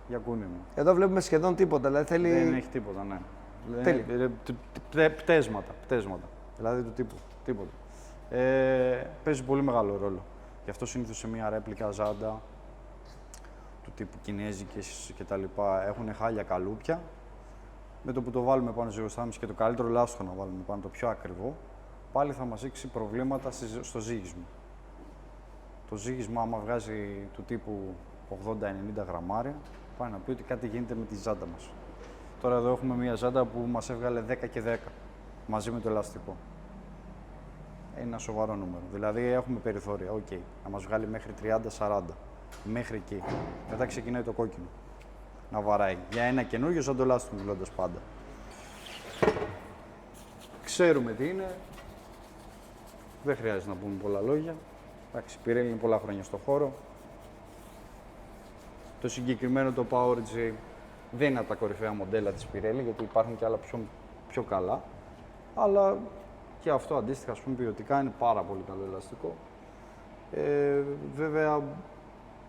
[SPEAKER 2] για κούνημα.
[SPEAKER 1] Εδώ βλέπουμε σχεδόν τίποτα, δηλαδή θέλει...
[SPEAKER 2] Δεν έχει τίποτα, ναι.
[SPEAKER 1] Τέλεια.
[SPEAKER 2] Πτέσματα. Δηλαδή του τύπου. Τίποτα. Παίζει πολύ μεγάλο ρόλο. Γι' αυτό συνήθως σε μια ρέπλικα ζάντα του τύπου κινέζικες κτλ. Έχουν χάλια καλούπια. Με το που το βάλουμε πάνω στις ζυγοστάμιση και το καλύτερο λάστιχο να βάλουμε πάνω, το πιο ακριβό, πάλι θα μας δείξει προβλήματα στο ζύγισμα. Το ζύγισμα, άμα βγάζει του τύπου 80-90 γραμμάρια, πάει να πει ότι κάτι γίνεται με τη ζάντα μας. Τώρα εδώ έχουμε μια ζάντα που μας έβγαλε 10 και 10 μαζί με το ελαστικό. Είναι ένα σοβαρό νούμερο. Δηλαδή έχουμε περιθώρια, να μας βγάλει μέχρι 30-40. Μέχρι εκεί. Μετά ξεκινάει το κόκκινο να βαράει. Για ένα καινούργιο σαν το λάστιχο μιλώντας πάντα. Ξέρουμε τι είναι. Δεν χρειάζεται να πούμε πολλά λόγια. Εντάξει, η Pirelli είναι πολλά χρόνια στο χώρο. Το συγκεκριμένο το PowerG δεν είναι από τα κορυφαία μοντέλα της Pirelli, γιατί υπάρχουν και άλλα πιο καλά. Αλλά και αυτό αντίστοιχα, ας πούμε, ποιοτικά είναι πάρα πολύ καλό ελαστικό. Βέβαια,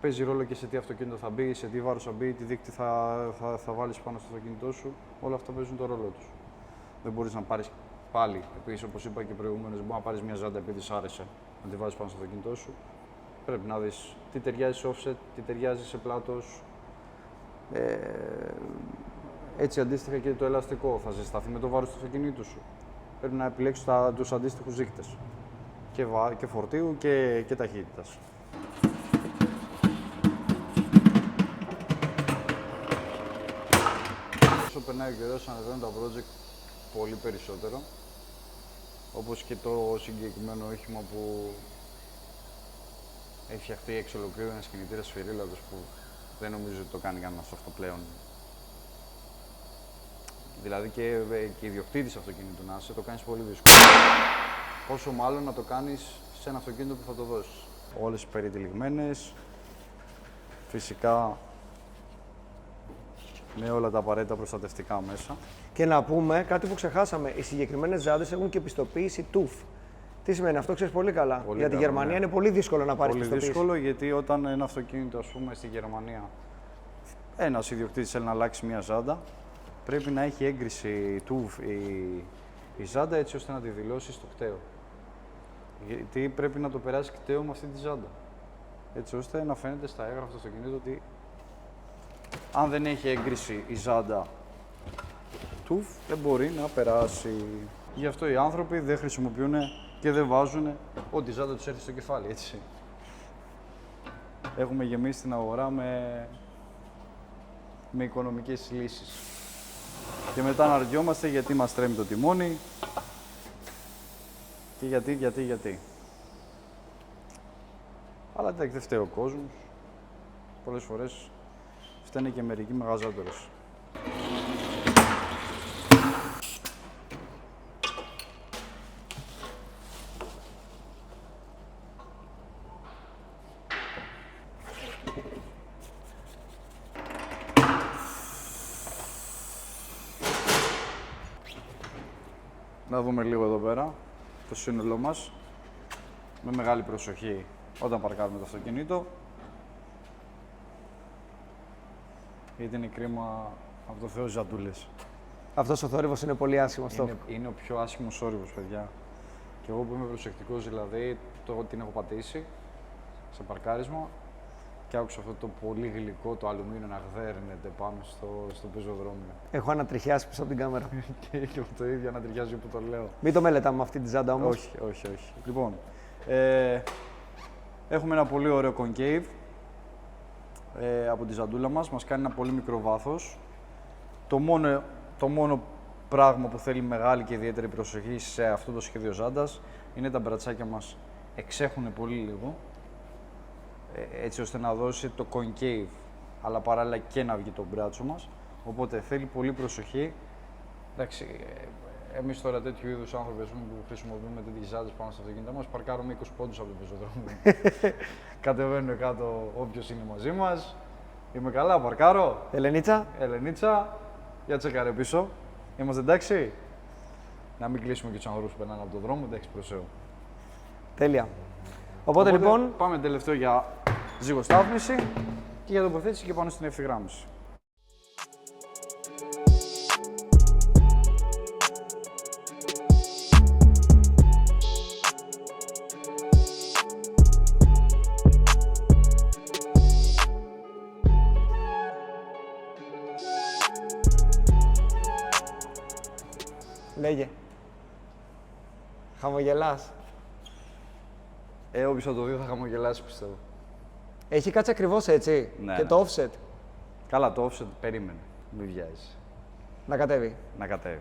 [SPEAKER 2] παίζει ρόλο και σε τι αυτοκίνητο θα μπει, σε τι βάρος θα μπει, τι δείκτη θα βάλεις πάνω στο αυτοκίνητό σου. Όλα αυτά παίζουν το ρόλο τους. Δεν μπορείς να πάρεις πάλι, επίσης, όπως είπα και προηγουμένως, δεν μπορεί να πάρεις μια ζάντα επειδή σ' άρεσε να τη βάζεις πάνω στο αυτοκίνητό σου. Πρέπει να δεις τι ταιριάζει σε offset, τι ταιριάζει σε πλάτος. Έτσι αντίστοιχα και το ελαστικό θα ζεσταθεί με το βάρος του αυτοκινήτου σου. Πρέπει να επιλέξεις τους αντίστοιχους δείκτες και φορτίου και ταχύτητας. Όσο περνάει ο καιρός, ανεβαίνουν τα project πολύ περισσότερο. Όπως και το συγκεκριμένο όχημα που έχει φτιαχτεί εξ ολοκλήρου ένας κινητήρας σφυρίλατος που δεν νομίζω ότι το κάνει κανένας αυτό πλέον. Δηλαδή και ιδιοκτήτης αυτοκίνητου να είσαι, το κάνεις πολύ δύσκολο. Πόσο μάλλον να το κάνεις σε ένα αυτοκίνητο που θα το δώσεις. Όλες περιτυλιγμένες, φυσικά με όλα τα απαραίτητα προστατευτικά μέσα.
[SPEAKER 1] Και να πούμε κάτι που ξεχάσαμε, οι συγκεκριμένες ζάντες έχουν και πιστοποίηση TÜV. Τι σημαίνει αυτό, ξέρεις πολύ καλά. Για τη Γερμανία είναι πολύ δύσκολο να πάρεις πιστοποίηση.
[SPEAKER 2] Πολύ δύσκολο, γιατί όταν ένα αυτοκίνητο, ας πούμε, στη Γερμανία, ένας ιδιοκτήτης θέλει να αλλάξει μια ζάντα, πρέπει να έχει έγκριση TÜV η ζάντα έτσι ώστε να τη δηλώσει στο κτέο. Γιατί πρέπει να το περάσει κτέο με αυτή τη ζάντα. Έτσι ώστε να φαίνεται στα έγγραφα του αυτοκινήτου ότι αν δεν έχει έγκριση η ζάντα TÜV, δεν μπορεί να περάσει. Γι' αυτό οι άνθρωποι δεν χρησιμοποιούν και δεν βάζουν ό,τι ζάντα τους έρθει στο κεφάλι, έτσι. Έχουμε γεμίσει την αγορά με οικονομικές λύσεις. Και μετά αναρωτιόμαστε γιατί μας τρέμει το τιμόνι και γιατί. Αλλά εντάξει, δεν φταίει ο κόσμος. Πολλές φορές φταίνε και μερικοί μαγαζάτορες. Να δούμε λίγο εδώ πέρα το σύνολό μας, με μεγάλη προσοχή όταν παρκάρουμε το αυτοκίνητο, γιατί είναι κρίμα από το Θεό ζαντούλες.
[SPEAKER 1] Αυτός ο θόρυβος είναι πολύ άσχημος.
[SPEAKER 2] Είναι ο πιο άσχημος θόρυβος, παιδιά. Και εγώ που είμαι προσεκτικός, δηλαδή, την έχω πατήσει σε παρκάρισμα και άκουσα αυτό το πολύ γλυκό, το αλουμίνιο να γδέρνεται πάνω στο πεζοδρόμιο.
[SPEAKER 1] Έχω ανατριχιάσει πίσω από την κάμερα.
[SPEAKER 2] Και εγώ το ίδιο ανατριχιάζει που το λέω.
[SPEAKER 1] Μην το μελετάμε με αυτή τη ζάντα όμως.
[SPEAKER 2] Όχι. Λοιπόν, έχουμε ένα πολύ ωραίο concave από τη ζαντούλα μας. Μας κάνει ένα πολύ μικρό βάθος. Το μόνο πράγμα που θέλει μεγάλη και ιδιαίτερη προσοχή σε αυτό το σχέδιο ζάντας είναι τα μπρατσάκια μας εξέχουν πολύ λίγο, έτσι ώστε να δώσει το concave, αλλά παράλληλα και να βγει το μπράτσο μας. Οπότε θέλει πολύ προσοχή. Εντάξει, εμείς τώρα τέτοιου είδους άνθρωποι που χρησιμοποιούμε τέτοιες ζάντες πάνω στα αυτοκίνητα μας, παρκάρουμε 20 πόντους από το πεζοδρόμιο. Κατεβαίνουν κάτω όποιος είναι μαζί μας. Είμαι καλά, παρκάρω. Ελενίτσα, για τσεκάρε πίσω. Είμαστε εντάξει. Να μην κλείσουμε και τους ανθρώπους που περνάνε από τον δρόμο, εντάξει, προσέω.
[SPEAKER 1] Τέλεια. Οπότε λοιπόν.
[SPEAKER 2] Πάμε τελευταίο για ζυγοστάθμιση και για τοποθέτηση και πάνω στην ευθυγράμμιση.
[SPEAKER 1] Λέγε. Χαμογελάς.
[SPEAKER 2] Όποιος θα το δει θα χαμογελάσει, πιστεύω.
[SPEAKER 1] Έχει κάτσει ακριβώς έτσι.
[SPEAKER 2] Ναι,
[SPEAKER 1] Και
[SPEAKER 2] ναι.
[SPEAKER 1] το offset
[SPEAKER 2] Καλά, το offset περίμενε. Μην βιάζεις.
[SPEAKER 1] να κατέβει.
[SPEAKER 2] Να κατέβει.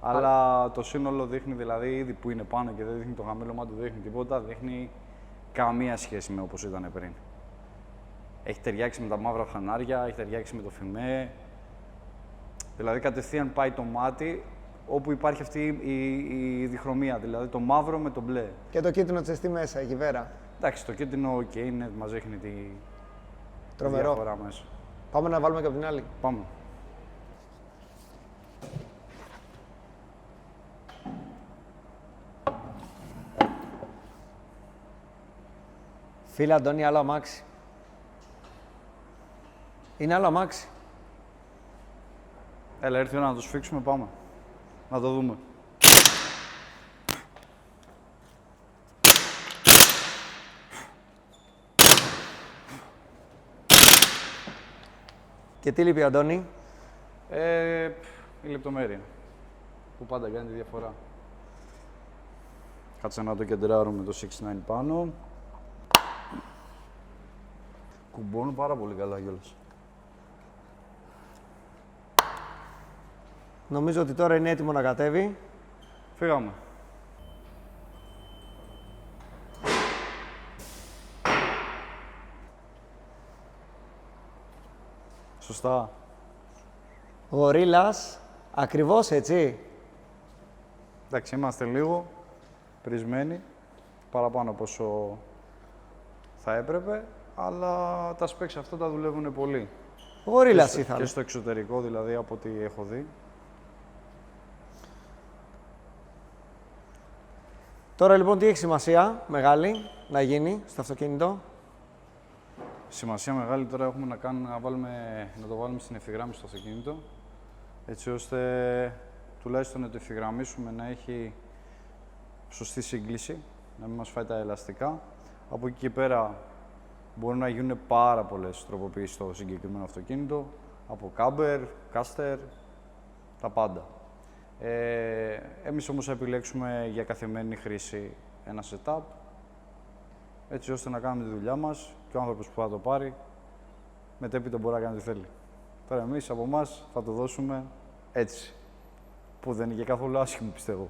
[SPEAKER 2] Αλλά το σύνολο δείχνει, δηλαδή, ήδη που είναι πάνω και δεν δείχνει το χαμήλωμα του, δεν δείχνει τίποτα, δείχνει καμία σχέση με όπως ήταν πριν. Έχει ταιριάξει με τα μαύρα φανάρια, έχει ταιριάξει με το φημέ. Δηλαδή, κατευθείαν πάει το μάτι όπου υπάρχει αυτή η διχρωμία, δηλαδή το μαύρο με το μπλε.
[SPEAKER 1] Και το κίτρινο τσεστί μέσα, εκεί πέρα.
[SPEAKER 2] Εντάξει, το κίτρινο είναι, μας δείχνει τη
[SPEAKER 1] Τρομερό.
[SPEAKER 2] διαφορά μέσα.
[SPEAKER 1] Πάμε να βάλουμε και από την άλλη.
[SPEAKER 2] Πάμε.
[SPEAKER 1] Φίλε Αντώνη, άλλο αμάξι. Είναι άλλο αμάξι.
[SPEAKER 2] Έλα, έρθει η ώρα να το σφίξουμε, πάμε. Να το δούμε.
[SPEAKER 1] Και τι λείπει, Αντώνη?
[SPEAKER 2] Η λεπτομέρεια που πάντα κάνει τη διαφορά. Κάτσε να το κεντράρουμε το 6-9 πάνω. Κουμπώνουν πάρα πολύ καλά κιόλας.
[SPEAKER 1] Νομίζω ότι τώρα είναι έτοιμο να κατέβει.
[SPEAKER 2] Φύγαμε. Σωστά.
[SPEAKER 1] Γορίλας, ακριβώς έτσι.
[SPEAKER 2] Εντάξει, είμαστε λίγο πρισμένοι, παραπάνω από όσο θα έπρεπε, αλλά τα specs αυτά τα δουλεύουν πολύ.
[SPEAKER 1] Γορίλας
[SPEAKER 2] Και
[SPEAKER 1] ήθελα.
[SPEAKER 2] στο εξωτερικό, δηλαδή, από ό,τι έχω δει.
[SPEAKER 1] Τώρα λοιπόν τι έχει σημασία μεγάλη να γίνει στο αυτοκίνητο?
[SPEAKER 2] Σημασία μεγάλη τώρα έχουμε να το βάλουμε στην ευθυγράμμιση στο αυτοκίνητο, έτσι ώστε τουλάχιστον να το ευθυγραμμίσουμε να έχει σωστή σύγκληση, να μην μας φάει τα ελαστικά. Από εκεί και πέρα μπορούν να γίνουν πάρα πολλές τροποποιήσεις στο συγκεκριμένο αυτοκίνητο, από κάμπερ, κάστερ, τα πάντα. Εμείς όμως θα επιλέξουμε για καθημερινή χρήση ένα setup, έτσι ώστε να κάνουμε τη δουλειά μας και ο άνθρωπος που θα το πάρει μετέπειτα μπορεί να κάνει τι θέλει. Τώρα εμείς από εμάς θα το δώσουμε έτσι, που δεν είναι και καθόλου άσχημο, πιστεύω.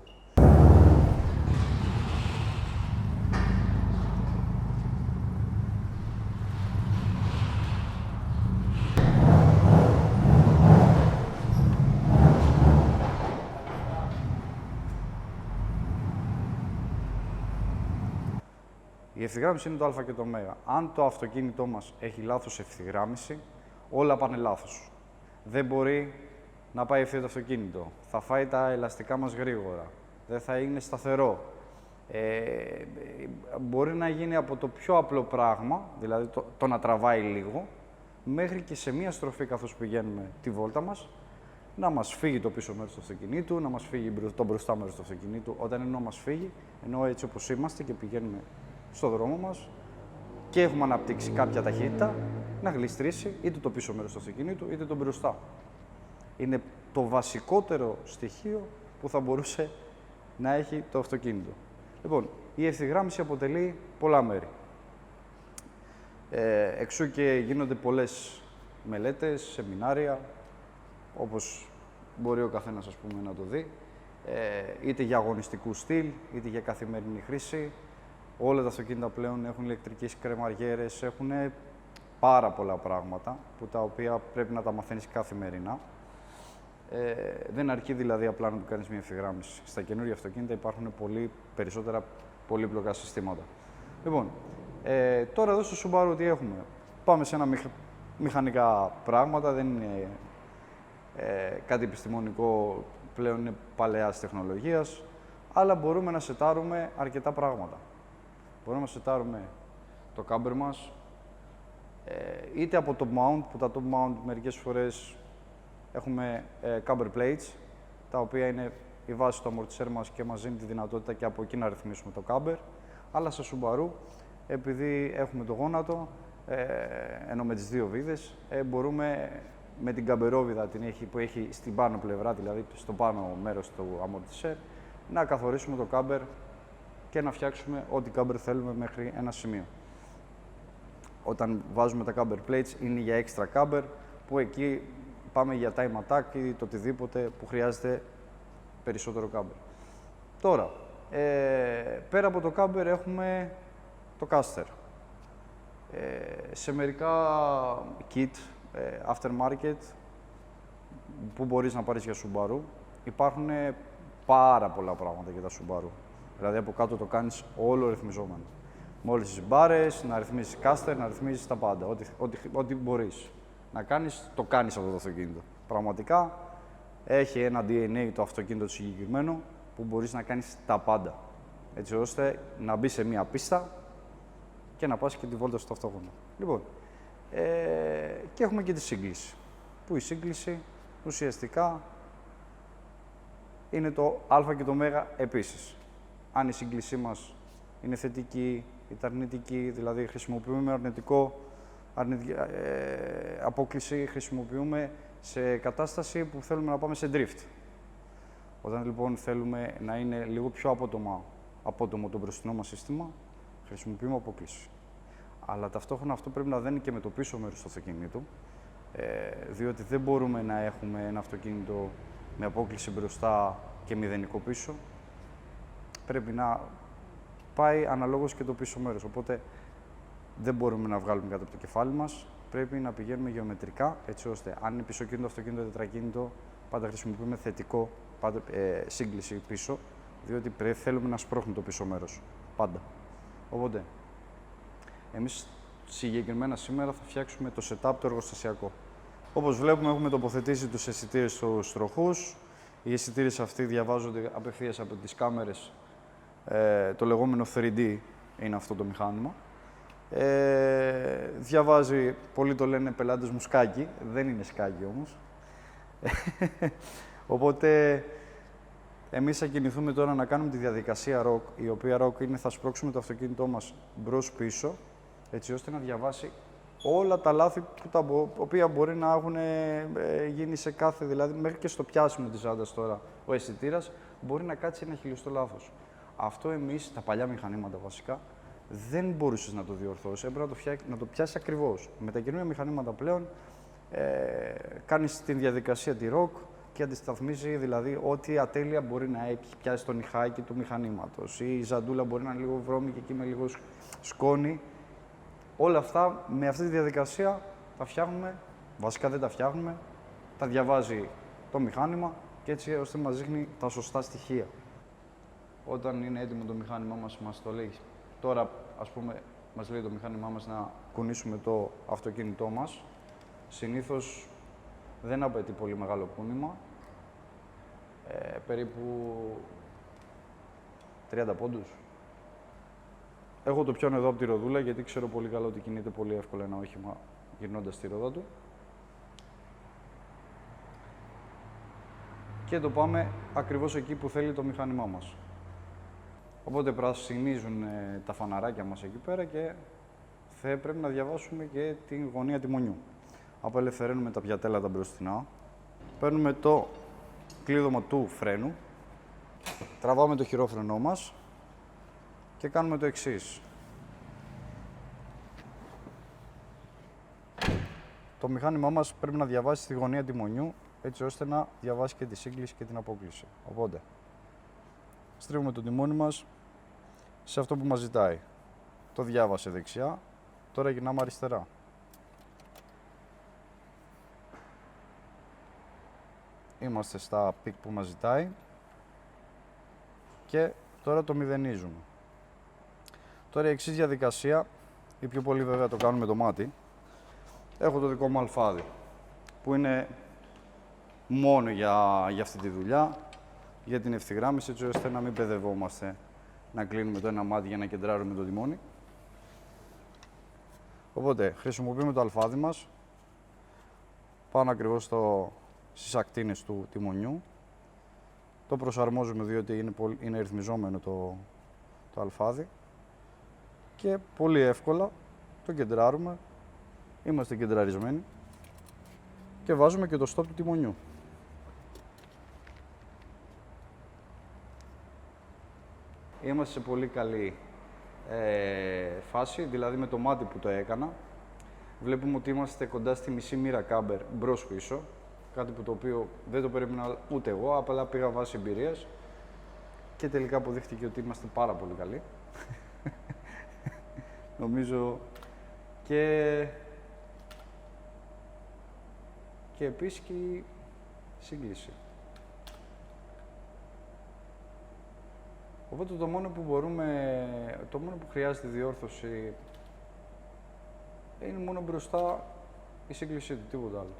[SPEAKER 2] Η ευθυγράμμιση είναι το α και το ω. Αν το αυτοκίνητό μας έχει λάθος ευθυγράμμιση, όλα πάνε λάθος. Δεν μπορεί να πάει ευθεία το αυτοκίνητο. Θα φάει τα ελαστικά μας γρήγορα. Δεν θα είναι σταθερό. Μπορεί να γίνει από το πιο απλό πράγμα, δηλαδή το να τραβάει λίγο, μέχρι και σε μία στροφή καθώς πηγαίνουμε τη βόλτα μας, να μας φύγει το πίσω μέρος του αυτοκινήτου, να μας φύγει το μπροστά μέρος του αυτοκινήτου. Όταν εννοώ μας φύγει, εννοώ έτσι όπως είμαστε και πηγαίνουμε στο δρόμο μας και έχουμε αναπτύξει κάποια ταχύτητα, να γλιστρήσει είτε το πίσω μέρος του αυτοκινήτου είτε το μπροστά. Είναι το βασικότερο στοιχείο που θα μπορούσε να έχει το αυτοκίνητο. Λοιπόν, η ευθυγράμμιση αποτελεί πολλά μέρη. Εξού και γίνονται πολλές μελέτες, σεμινάρια, όπως μπορεί ο καθένας, ας πούμε, να το δει, είτε για αγωνιστικού στυλ, είτε για καθημερινή χρήση. Όλα τα αυτοκίνητα πλέον έχουν ηλεκτρικές κρεμαριέρες, έχουν πάρα πολλά πράγματα, που τα οποία πρέπει να τα μαθαίνεις καθημερινά. Δεν αρκεί δηλαδή απλά να του κάνεις μια ευθυγράμμιση. Στα καινούργια αυτοκίνητα υπάρχουν πολύ περισσότερα πολύπλοκα συστήματα. Λοιπόν, τώρα εδώ στο Subaru τι έχουμε? Πάμε σε ένα μηχανικά πράγματα, δεν είναι κάτι επιστημονικό, πλέον είναι παλαιάς τεχνολογίας, αλλά μπορούμε να σετάρουμε αρκετά πράγματα. Μπορούμε να σετάρουμε το κάμπερ μας, είτε από top mount, που τα top mount μερικές φορές έχουμε camber plates, τα οποία είναι η βάση του αμορτισέρ μας και μας δίνει τη δυνατότητα και από εκεί να ρυθμίσουμε το camber. Αλλά σε Subaru, επειδή έχουμε το γόνατο, ενώ με τις δύο βίδες, μπορούμε με την καμπερόβιδα που έχει στην πάνω πλευρά, δηλαδή στο πάνω μέρος του αμορτισέρ, να καθορίσουμε το κάμπερ και να φτιάξουμε ό,τι κάμπερ θέλουμε μέχρι ένα σημείο. Όταν βάζουμε τα camber plates είναι για extra camber, που εκεί πάμε για time attack ή το οτιδήποτε που χρειάζεται περισσότερο camber. Τώρα, πέρα από το camber έχουμε το caster. Σε μερικά kit, aftermarket, που μπορείς να πάρεις για Subaru, υπάρχουν πάρα πολλά πράγματα για τα Subaru. Δηλαδή από κάτω το κάνεις όλο ρυθμιζόμενο. Με όλες τις μπάρες, να ρυθμίζεις caster, να ρυθμίζεις τα πάντα. Ό,τι μπορείς να κάνεις, το κάνεις αυτό το αυτοκίνητο. Πραγματικά έχει ένα DNA το αυτοκίνητο το συγκεκριμένο που μπορείς να κάνεις τα πάντα. Έτσι ώστε να μπει σε μία πίστα και να πας και τη βόλτα στο ταυτόχρονα. Λοιπόν, και έχουμε και τη σύγκληση. Που η σύγκληση ουσιαστικά είναι το α και το ω επίσης. Αν η σύγκλησή μας είναι θετική, είτε αρνητική, δηλαδή χρησιμοποιούμε απόκληση, χρησιμοποιούμε σε κατάσταση που θέλουμε να πάμε σε drift. Όταν λοιπόν θέλουμε να είναι λίγο πιο απότομο το μπροστινό μας σύστημα, χρησιμοποιούμε απόκληση. Αλλά ταυτόχρονα αυτό πρέπει να δένει και με το πίσω μέρος του αυτοκίνητου, διότι δεν μπορούμε να έχουμε ένα αυτοκίνητο με απόκληση μπροστά και μηδενικό πίσω. Πρέπει να πάει αναλόγως και το πίσω μέρος. Οπότε δεν μπορούμε να βγάλουμε κάτω από το κεφάλι μας. Πρέπει να πηγαίνουμε γεωμετρικά, έτσι ώστε αν είναι πισωκίνητο, αυτοκίνητο, τετρακίνητο, πάντα χρησιμοποιούμε θετικό, πάντα σύγκληση πίσω, διότι θέλουμε να σπρώχνουμε το πίσω μέρος. Πάντα. Οπότε, εμείς συγκεκριμένα σήμερα θα φτιάξουμε το setup το εργοστασιακό. Όπως βλέπουμε, έχουμε τοποθετήσει τους αισθητήρες στους τροχούς. Οι αισθητήρες αυτοί διαβάζονται απευθείας από τις κάμερες. Το λεγόμενο 3D είναι αυτό το μηχάνημα. Διαβάζει, πολλοί το λένε πελάτες μου σκάκι, δεν είναι σκάκι όμως. Οπότε, εμείς θα κινηθούμε τώρα να κάνουμε τη διαδικασία ROC, η οποία ROC είναι θα σπρώξουμε το αυτοκίνητό μας μπρος-πίσω, έτσι ώστε να διαβάσει όλα τα λάθη που τα οποία μπορεί να έχουν γίνει σε κάθε, δηλαδή μέχρι και στο πιάσιμο της ζάντας τώρα, ο αισθητήρας μπορεί να κάτσει ένα χιλιοστό λάθος. Αυτό εμείς, τα παλιά μηχανήματα βασικά, δεν μπορούσες να το διορθώσεις, έπρεπε να το πιάσεις ακριβώς. Με τα καινούργια μηχανήματα πλέον, κάνεις τη διαδικασία τη ROC και αντισταθμίζει δηλαδή ό,τι ατέλεια μπορεί να έχει πιάσει το νυχάκι του μηχανήματος. Ή η ζαντούλα μπορεί να είναι λίγο βρώμικη και με λίγο σκόνη. Όλα αυτά με αυτή τη διαδικασία τα φτιάχνουμε, βασικά δεν τα φτιάχνουμε, τα διαβάζει το μηχάνημα και έτσι ώστε μας δείχνει τα σωστά στοιχεία. Όταν είναι έτοιμο το μηχάνημά μας το λέει. Τώρα, ας πούμε, μας λέει το μηχάνημά μας να κουνήσουμε το αυτοκίνητό μας. Συνήθως δεν απαιτεί πολύ μεγάλο κούνημα, περίπου 30 πόντους. Εγώ το πιάνω εδώ από τη ροδούλα, γιατί ξέρω πολύ καλά ότι κινείται πολύ εύκολα ένα όχημα γυρνώντας τη ρόδα του. Και το πάμε ακριβώς εκεί που θέλει το μηχάνημά μας. Οπότε πρασινίζουν τα φαναράκια μας εκεί πέρα και θα πρέπει να διαβάσουμε και την γωνία τιμονιού. Απελευθερώνουμε τα πιατέλα τα μπροστινά. Παίρνουμε το κλείδωμα του φρένου. Τραβάμε το χειρόφρενό μας και κάνουμε το εξής. Το μηχάνημά μας πρέπει να διαβάσει τη γωνία τιμονιού, έτσι ώστε να διαβάσει και τη σύγκληση και την απόκληση. Οπότε, στρίβουμε το τιμόνι μας σε αυτό που μας ζητάει. Το διάβασε δεξιά, τώρα γυρνάμε αριστερά. Είμαστε στα πικ που μας ζητάει και τώρα το μηδενίζουμε. Τώρα η εξής διαδικασία, ή πιο πολύ βέβαια το κάνουμε με το μάτι. Έχω το δικό μου αλφάδι, που είναι μόνο για αυτή τη δουλειά, για την ευθυγράμμιση, έτσι ώστε να μην παιδευόμαστε να κλείνουμε το ένα μάτι για να κεντράρουμε το τιμόνι. Οπότε, χρησιμοποιούμε το αλφάδι μας, πάνω ακριβώς στις ακτίνες του τιμονιού. Το προσαρμόζουμε διότι είναι ρυθμιζόμενο το αλφάδι και πολύ εύκολα το κεντράρουμε. Είμαστε κεντραρισμένοι και βάζουμε και το stop του τιμονιού. Είμαστε σε πολύ καλή φάση, δηλαδή με το μάτι που το έκανα. Βλέπουμε ότι είμαστε κοντά στη μισή μοίρα κάμπερ μπρος-πίσω. Κάτι που το οποίο δεν το περίμενα ούτε εγώ, απλά πήγα βάσει εμπειρίας. Και τελικά αποδείχτηκε ότι είμαστε πάρα πολύ καλοί. Νομίζω και επίσης και η σύγκληση. Οπότε το μόνο που χρειάζεται διόρθωση είναι μόνο μπροστά η σύγκλησή του, τίποτα άλλο.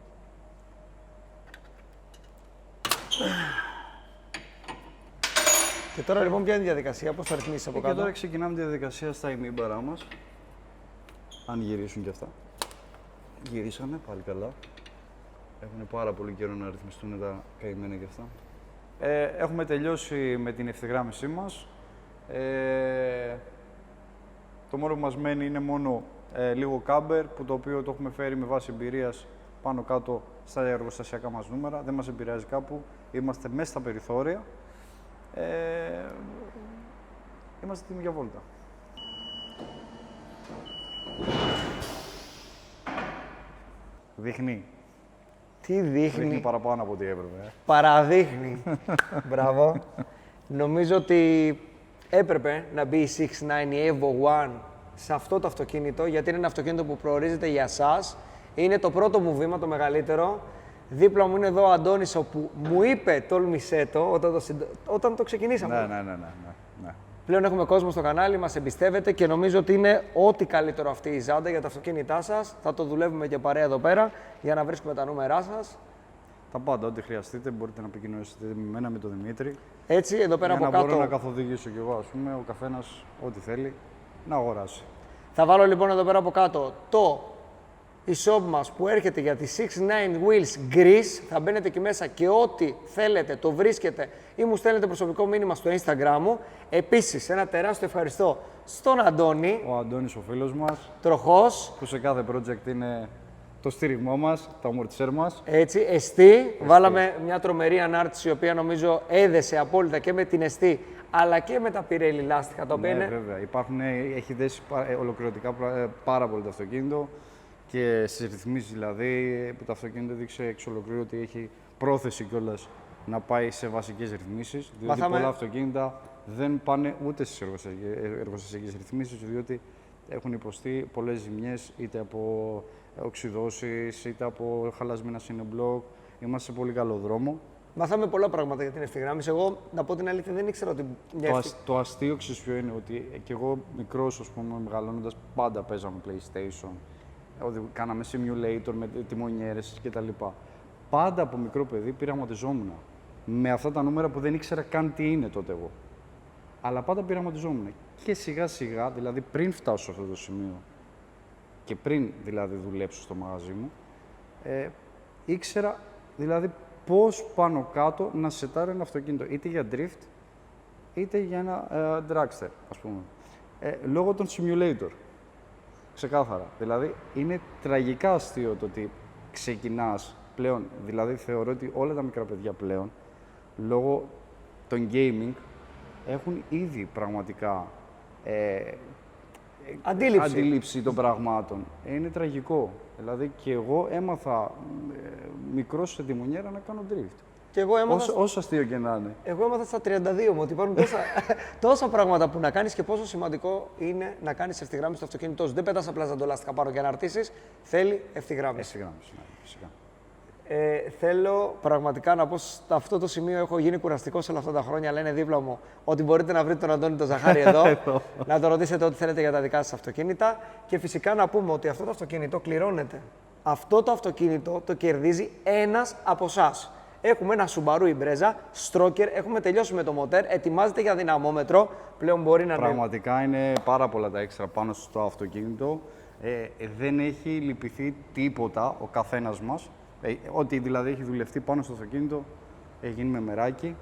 [SPEAKER 1] Και τώρα λοιπόν ποια είναι η διαδικασία, πώς θα ρυθμίσεις από κάτω?
[SPEAKER 2] Και τώρα ξεκινάμε τη διαδικασία στα ημίμπαρά μας. Αν γυρίσουν και αυτά. Γυρίσανε, πάλι καλά. Έχουν πάρα πολύ καιρό να ρυθμιστούν τα καημένα και αυτά. Έχουμε τελειώσει με την ευθυγράμμισή μας. Το μόνο που μας μένει είναι μόνο λίγο κάμπερ, που το οποίο το έχουμε φέρει με βάση εμπειρίας πάνω κάτω στα εργοστασιακά μας νούμερα. Δεν μας επηρεάζει κάπου. Είμαστε μέσα στα περιθώρια. Είμαστε έτοιμοι για βόλτα. Δείχνει.
[SPEAKER 1] Τι δείχνει?
[SPEAKER 2] Δείχνει παραπάνω από ό,τι έπρεπε.
[SPEAKER 1] Παραδείχνει. Μπράβο. Νομίζω ότι έπρεπε να μπει η 6.9 η Evo One σε αυτό το αυτοκίνητο, γιατί είναι ένα αυτοκίνητο που προορίζεται για εσάς. Είναι το πρώτο μου βήμα, το μεγαλύτερο. Δίπλα μου είναι εδώ ο Αντώνης, όπου μου είπε τόλμησέ το όταν το ξεκινήσαμε.
[SPEAKER 2] Ναι.
[SPEAKER 1] Πλέον έχουμε κόσμο στο κανάλι, μας εμπιστεύεται και νομίζω ότι είναι ό,τι καλύτερο αυτή η Ζάντα για τα αυτοκίνητά σας. Θα το δουλεύουμε και παρέα εδώ πέρα για να βρίσκουμε τα νούμερά σας.
[SPEAKER 2] Τα πάντα, ό,τι χρειαστείτε, μπορείτε να επικοινωνήσετε με μένα, με τον Δημήτρη.
[SPEAKER 1] Έτσι, εδώ πέρα
[SPEAKER 2] για
[SPEAKER 1] από
[SPEAKER 2] να
[SPEAKER 1] κάτω.
[SPEAKER 2] μπορώ να καθοδηγήσω κι εγώ, ας πούμε, ο καθένας ό,τι θέλει να αγοράσει.
[SPEAKER 1] Θα βάλω λοιπόν εδώ πέρα από κάτω το e-shop μας που έρχεται για τη 6.9 Wheels Greece. Θα μπαίνετε εκεί μέσα και ό,τι θέλετε το βρίσκετε ή μου στέλνετε προσωπικό μήνυμα στο Instagram μου. Επίσης, ένα τεράστιο ευχαριστώ στον Αντώνη.
[SPEAKER 2] Ο Αντώνης, ο φίλος μας,
[SPEAKER 1] Τροχός.
[SPEAKER 2] που σε κάθε project είναι το στήριγμό μας, το αμορτισέρ μας.
[SPEAKER 1] Έτσι, εστί. Βάλαμε μια τρομερή ανάρτηση, η οποία νομίζω έδεσε απόλυτα και με την εστί, αλλά και με τα Pirelli λάστιχα, τα οποία
[SPEAKER 2] Ναι,
[SPEAKER 1] είναι...
[SPEAKER 2] βέβαια. Έχει δέσει ολοκληρωτικά πάρα πολύ το αυτοκίνητο και στις ρυθμίσεις δηλαδή, που το αυτοκίνητο δείξε εξ ολοκλήρου ότι έχει πρόθεση κιόλας να πάει σε βασικές ρυθμίσεις, διότι πολλά αυτοκίνητα δεν πάνε ούτε στις εργοστασιακές ρυθμίσεις, διότι έχουν υποστεί πολλές ζημιές, είτε από οξυδώσεις, είτε από χαλασμένα σινεμπλοκ. Είμαστε σε πολύ καλό δρόμο.
[SPEAKER 1] Μάθαμε πολλά πράγματα για την ευθυγράμμιση. Εγώ, να πω την αλήθεια, δεν ήξερα ότι
[SPEAKER 2] Το αστείο ξέρεις ποιο είναι, ότι κι εγώ μικρός, ας πούμε, μεγαλώνοντας, πάντα παίζαμε PlayStation. Κάναμε simulator με τιμονιέρες κτλ. Πάντα από μικρό παιδί πειραματιζόμουν με αυτά τα νούμερα που δεν ήξερα καν τι είναι τότε εγώ. Αλλά πάντα πειραματιζόμουν. Και σιγά σιγά, δηλαδή πριν φτάσω σε αυτό το σημείο και πριν δηλαδή δουλέψω στο μαγαζί μου, ήξερα δηλαδή πώς πάνω κάτω να σετάρω ένα αυτοκίνητο, είτε για drift, είτε για ένα dragster, ας πούμε. Λόγω των simulator. Ξεκάθαρα. Δηλαδή, είναι τραγικά αστείο το ότι ξεκινάς πλέον. Δηλαδή, θεωρώ ότι όλα τα μικρά παιδιά πλέον, λόγω των gaming, έχουν ήδη πραγματικά αντίληψη των πραγμάτων. Είναι τραγικό. Δηλαδή, και εγώ έμαθα μικρός σε τιμονιέρα να κάνω drift.
[SPEAKER 1] Και εγώ έμαθα...
[SPEAKER 2] Όσο αστείο και να είναι.
[SPEAKER 1] Εγώ έμαθα στα 32 μου ότι υπάρχουν τόσα πράγματα που να κάνεις και πόσο σημαντικό είναι να κάνεις ευθυγράμμιση στο αυτοκίνητό σου. Δεν πετάς απλά ζαντολάστιχα πάνω και να αναρτήσεις. Θέλει ευθυγράμμιση.
[SPEAKER 2] Ευθυγράμμιση, ναι, φυσικά.
[SPEAKER 1] Θέλω πραγματικά να πω, σε αυτό το σημείο έχω γίνει κουραστικός όλα αυτά τα χρόνια, αλλά είναι δίπλα μου, ότι μπορείτε να βρείτε τον Αντώνη τον Ζαχάρη εδώ, να το ρωτήσετε ό,τι θέλετε για τα δικά σας αυτοκίνητα και φυσικά να πούμε ότι αυτό το αυτοκίνητο κληρώνεται. Αυτό το αυτοκίνητο το κερδίζει ένας από εσάς. Έχουμε ένα Subaru Impreza, Stroker, έχουμε τελειώσει με το μοτέρ, ετοιμάζεται για δυναμόμετρο, πλέον μπορεί να...
[SPEAKER 2] Πραγματικά είναι πάρα πολλά τα έξτρα πάνω στο αυτοκίνητο. Δεν έχει λυπηθεί τίποτα ο καθένας μας. Ό,τι δηλαδή έχει δουλευτεί πάνω στο αυτοκίνητο έχει γίνει με μεράκι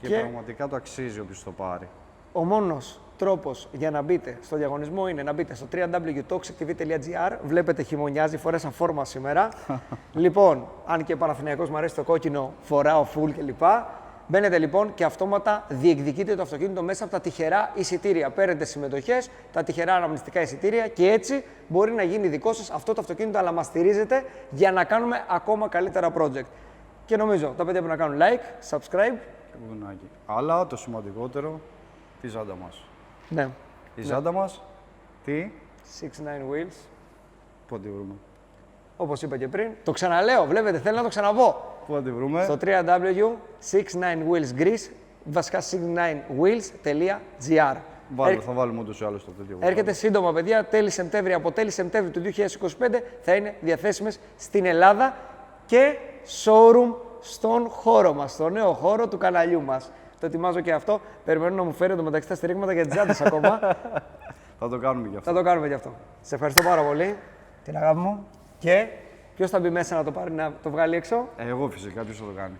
[SPEAKER 2] και πραγματικά το αξίζει όποιος το πάρει.
[SPEAKER 1] ο μόνος τρόπος για να μπείτε στο διαγωνισμό είναι να μπείτε στο www.toxictv.gr. Βλέπετε χειμωνιάζει, φορέσα φόρμα σήμερα. Λοιπόν, αν και Παναθηναϊκός μου αρέσει το κόκκινο, φοράω full κλπ. Μπαίνετε λοιπόν και αυτόματα διεκδικείτε το αυτοκίνητο μέσα από τα τυχερά εισιτήρια. Παίρνετε συμμετοχές, τα τυχερά αναμνηστικά εισιτήρια και έτσι μπορεί να γίνει δικό σας αυτό το αυτοκίνητο, αλλά μας στηρίζετε για να κάνουμε ακόμα καλύτερα project. Και νομίζω τα παιδιά πρέπει να κάνουν like, subscribe.
[SPEAKER 2] Αλλά το σημαντικότερο, τη ζάντα μας.
[SPEAKER 1] Ναι.
[SPEAKER 2] Η ζάντα μας, τι,
[SPEAKER 1] 6-9 wheels.
[SPEAKER 2] πού να τη βρούμε.
[SPEAKER 1] Όπως είπα και πριν. Το ξαναλέω, βλέπετε, θέλω να το ξαναπώ.
[SPEAKER 2] Πού να τη βρούμε.
[SPEAKER 1] Στο www.69wheelsgreece, βασικά 69wheels.gr.
[SPEAKER 2] Θα βάλουμε ούτως ή άλλως το τέτοιο.
[SPEAKER 1] Έρχεται σύντομα, παιδιά, τέλη Σεπτέμβρη, από τέλη Σεπτέμβρη του 2025 θα είναι διαθέσιμες στην Ελλάδα και showroom στον χώρο μας, στο νέο χώρο του καναλιού μας. Το ετοιμάζω και αυτό. Περιμένω να μου φέρει εντωμεταξύ τα στηρίγματα για τις ζάντες ακόμα.
[SPEAKER 2] Θα το κάνουμε γι' αυτό.
[SPEAKER 1] Θα το κάνουμε γι' αυτό. Σε ευχαριστώ πάρα πολύ. Την αγάπη μου. Και ποιος θα μπει μέσα να το πάρει, να το βγάλει έξω.
[SPEAKER 2] Εγώ φυσικά, ποιος θα το κάνει.